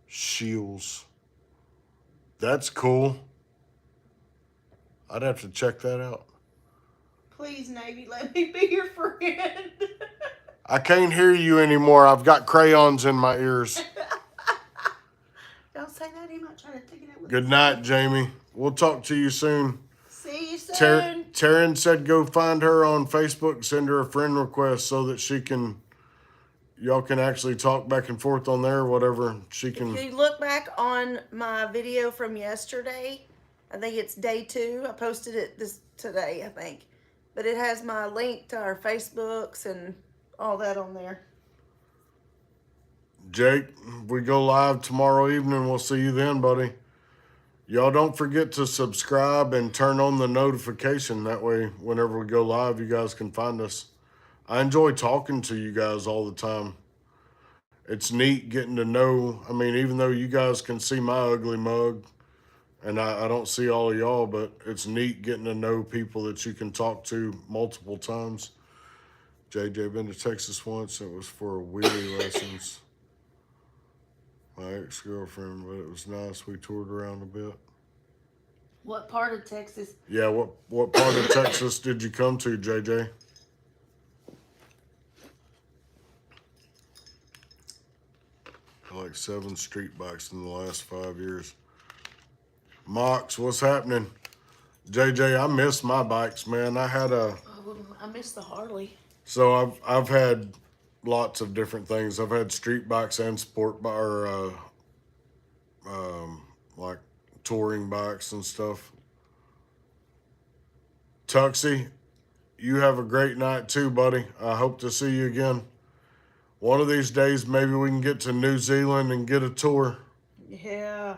Shields. That's cool. I'd have to check that out. Please, Navy, let me be your friend. I can't hear you anymore. I've got crayons in my ears. Don't say that. He's not trying to take it out with Good night, Jamie. We'll talk to you soon. See you soon. Taryn said go find her on Facebook, send her a friend request so that y'all can actually talk back and forth on there, whatever she can. If you look back on my video from yesterday, I think it's day 2. I posted it today, I think. But it has my link to our Facebooks and all that on there. Jake, we go live tomorrow evening. We'll see you then, buddy. Y'all don't forget to subscribe and turn on the notification. That way, whenever we go live, you guys can find us. I enjoy talking to you guys all the time. It's neat getting to know. I mean, even though you guys can see my ugly mug, and I don't see all of y'all, but it's neat getting to know people that you can talk to multiple times. JJ been to Texas once. It was for wheelie lessons. My ex-girlfriend, but it was nice. We toured around a bit. What part of Texas? Yeah, what part of Texas did you come to, JJ? Like 7 street bikes in the last 5 years. Mox, what's happening? JJ, I miss my bikes, man. I miss the Harley. So I've had lots of different things. I've had street bikes and sport like touring bikes and stuff. Tuxie, you have a great night too, buddy. I hope to see you again. One of these days, maybe we can get to New Zealand and get a tour. Yeah.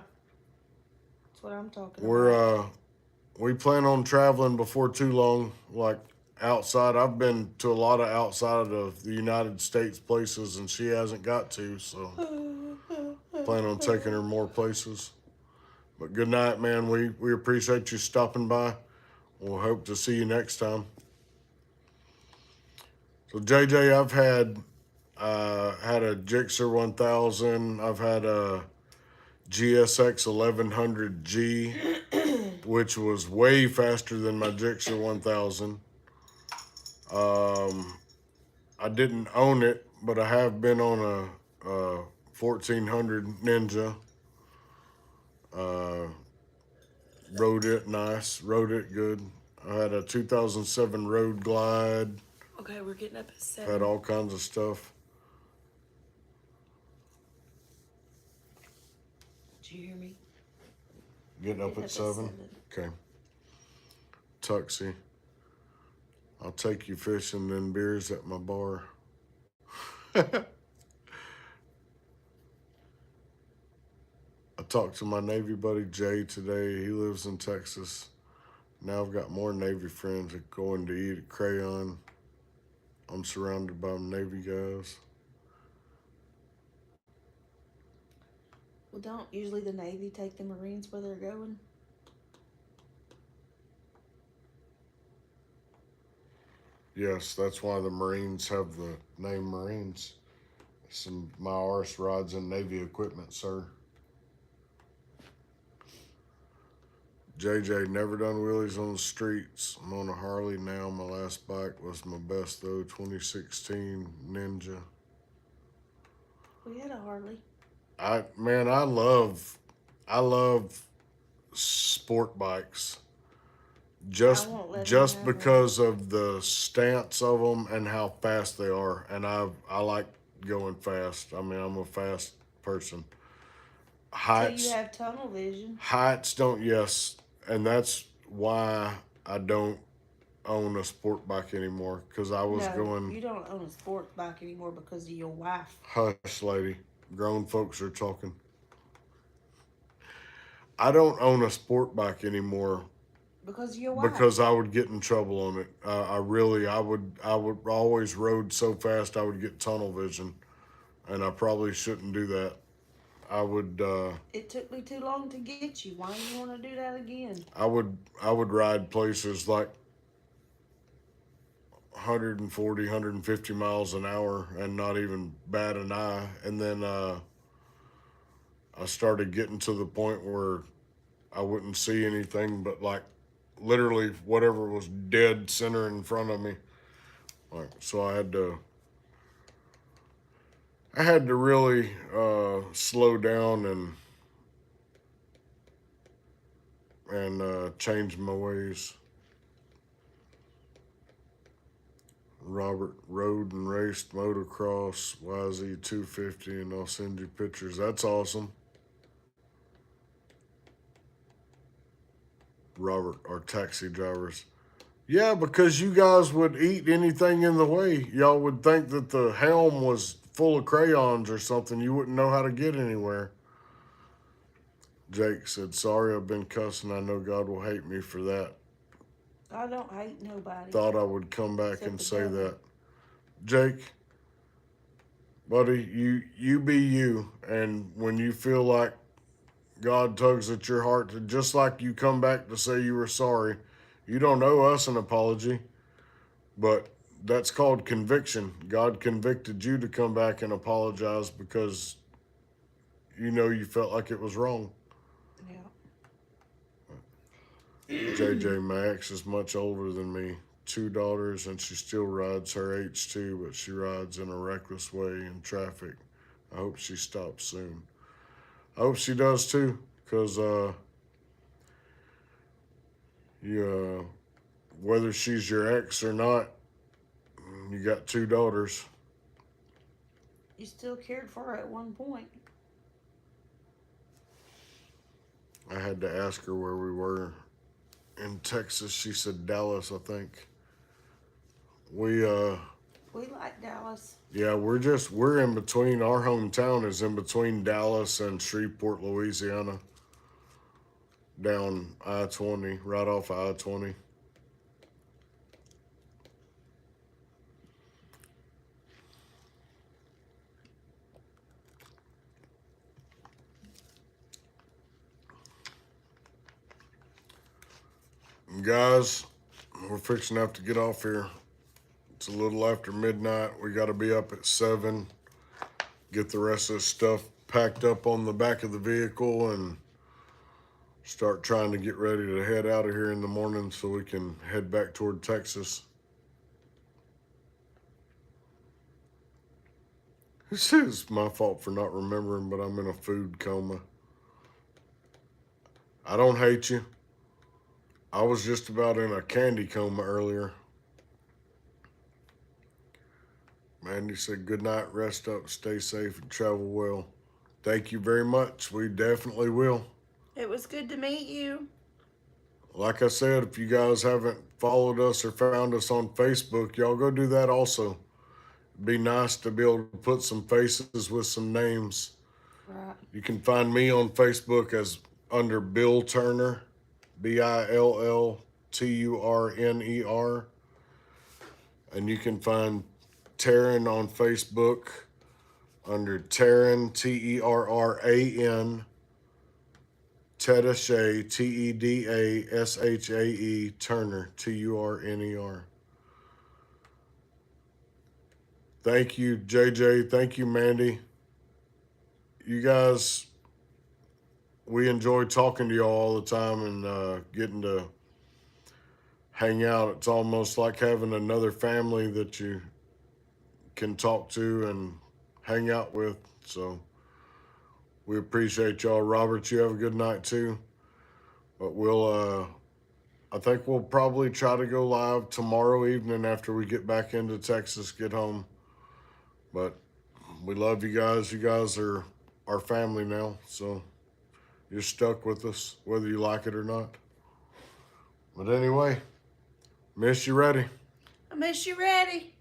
That's what I'm talking about. We plan on traveling before too long, like outside. I've been to a lot of outside of the United States places, and she hasn't got to, so plan on taking her more places. But good night, man. We appreciate you stopping by. We'll hope to see you next time. So JJ, I've had a Gixxer 1000. I've had a GSX 1100G, which was way faster than my Gixxer 1000. I didn't own it, but I have been on a 1400 Ninja. Rode it nice, rode it good. I had a 2007 Road Glide. Okay, we're getting up at 7. Had all kinds of stuff. Did you hear me? Getting up at 7? Okay. Tuxie. I'll take you fishing and beers at my bar. I talked to my Navy buddy Jay today. He lives in Texas. Now I've got more Navy friends that going to eat at Crayon. I'm surrounded by Navy guys. Well, don't usually the Navy take the Marines where they're going? Yes, that's why the Marines have the name Marines. My arse rides in Navy equipment, sir. JJ, never done wheelies on the streets. I'm on a Harley now. My last bike was my best though, 2016 Ninja. We had a Harley. I love sport bikes. I won't let him Just have one. because of the stance of them and how fast they are, and I like going fast. I mean, I'm a fast person. So you have tunnel vision. Heights don't, yes, and that's why I don't own a sport bike anymore, because I was No, going, you don't own a sports bike anymore because of your wife. hush, lady, grown folks are talking. I don't own a sport bike anymore Because of your wife. because I would get in trouble on it. I would always rode so fast I would get tunnel vision, and I probably shouldn't do that. I would It took me too long to get you. Why do you want to do that again? I would ride places like 140, 150 miles an hour and not even bat an eye. And then I started getting to the point where I wouldn't see anything but like literally whatever was dead center in front of me. Like, so I had to really slow down and change my ways. Robert rode and raced motocross YZ250, and I'll send you pictures. That's awesome. Robert, our taxi drivers. Yeah, because you guys would eat anything in the way. Y'all would think that the helm was full of crayons or something. You wouldn't know how to get anywhere. Jake said, sorry, I've been cussing. I know God will hate me for that. I don't hate nobody. Thought I would come back Except and the say devil. that. Jake, buddy, you be you. And when you feel like God tugs at your heart, just like you come back to say you were sorry, you don't owe us an apology, but that's called conviction. God convicted you to come back and apologize because you know you felt like it was wrong. Yeah. JJ Max is much older than me. 2 daughters, and she still rides her H2, but she rides in a reckless way in traffic. I hope she stops soon. I hope she does too, because whether she's your ex or not, you got 2 daughters. You still cared for her at one point. I had to ask her where we were in Texas. She said Dallas, I think. We like Dallas. Yeah, we're in between. Our hometown is in between Dallas and Shreveport, Louisiana. Down I-20, right off I-20. Guys, we're fixing to have to get off here. It's a little after midnight. We got to be up at 7. Get the rest of the stuff packed up on the back of the vehicle and start trying to get ready to head out of here in the morning so we can head back toward Texas. This is my fault for not remembering, but I'm in a food coma. I don't hate you. I was just about in a candy coma earlier. Mandy said, good night, rest up, stay safe, and travel well. Thank you very much. We definitely will. It was good to meet you. Like I said, if you guys haven't followed us or found us on Facebook, y'all go do that also. It'd be nice to be able to put some faces with some names. Right. You can find me on Facebook as under Bill Turner, BILLTURNER. And you can find Taryn on Facebook under Taryn, TERRAN, Tedashae, TEDASHAE, Turner, TURNER. Thank you, JJ. Thank you, Mandy. You guys, we enjoy talking to y'all all the time and getting to hang out. It's almost like having another family that you can talk to and hang out with. So we appreciate y'all. Robert, you have a good night too. But I think we'll probably try to go live tomorrow evening after we get back into Texas, get home. But we love you guys. You guys are our family now. So you're stuck with us, whether you like it or not. But anyway, miss you ready. I miss you ready.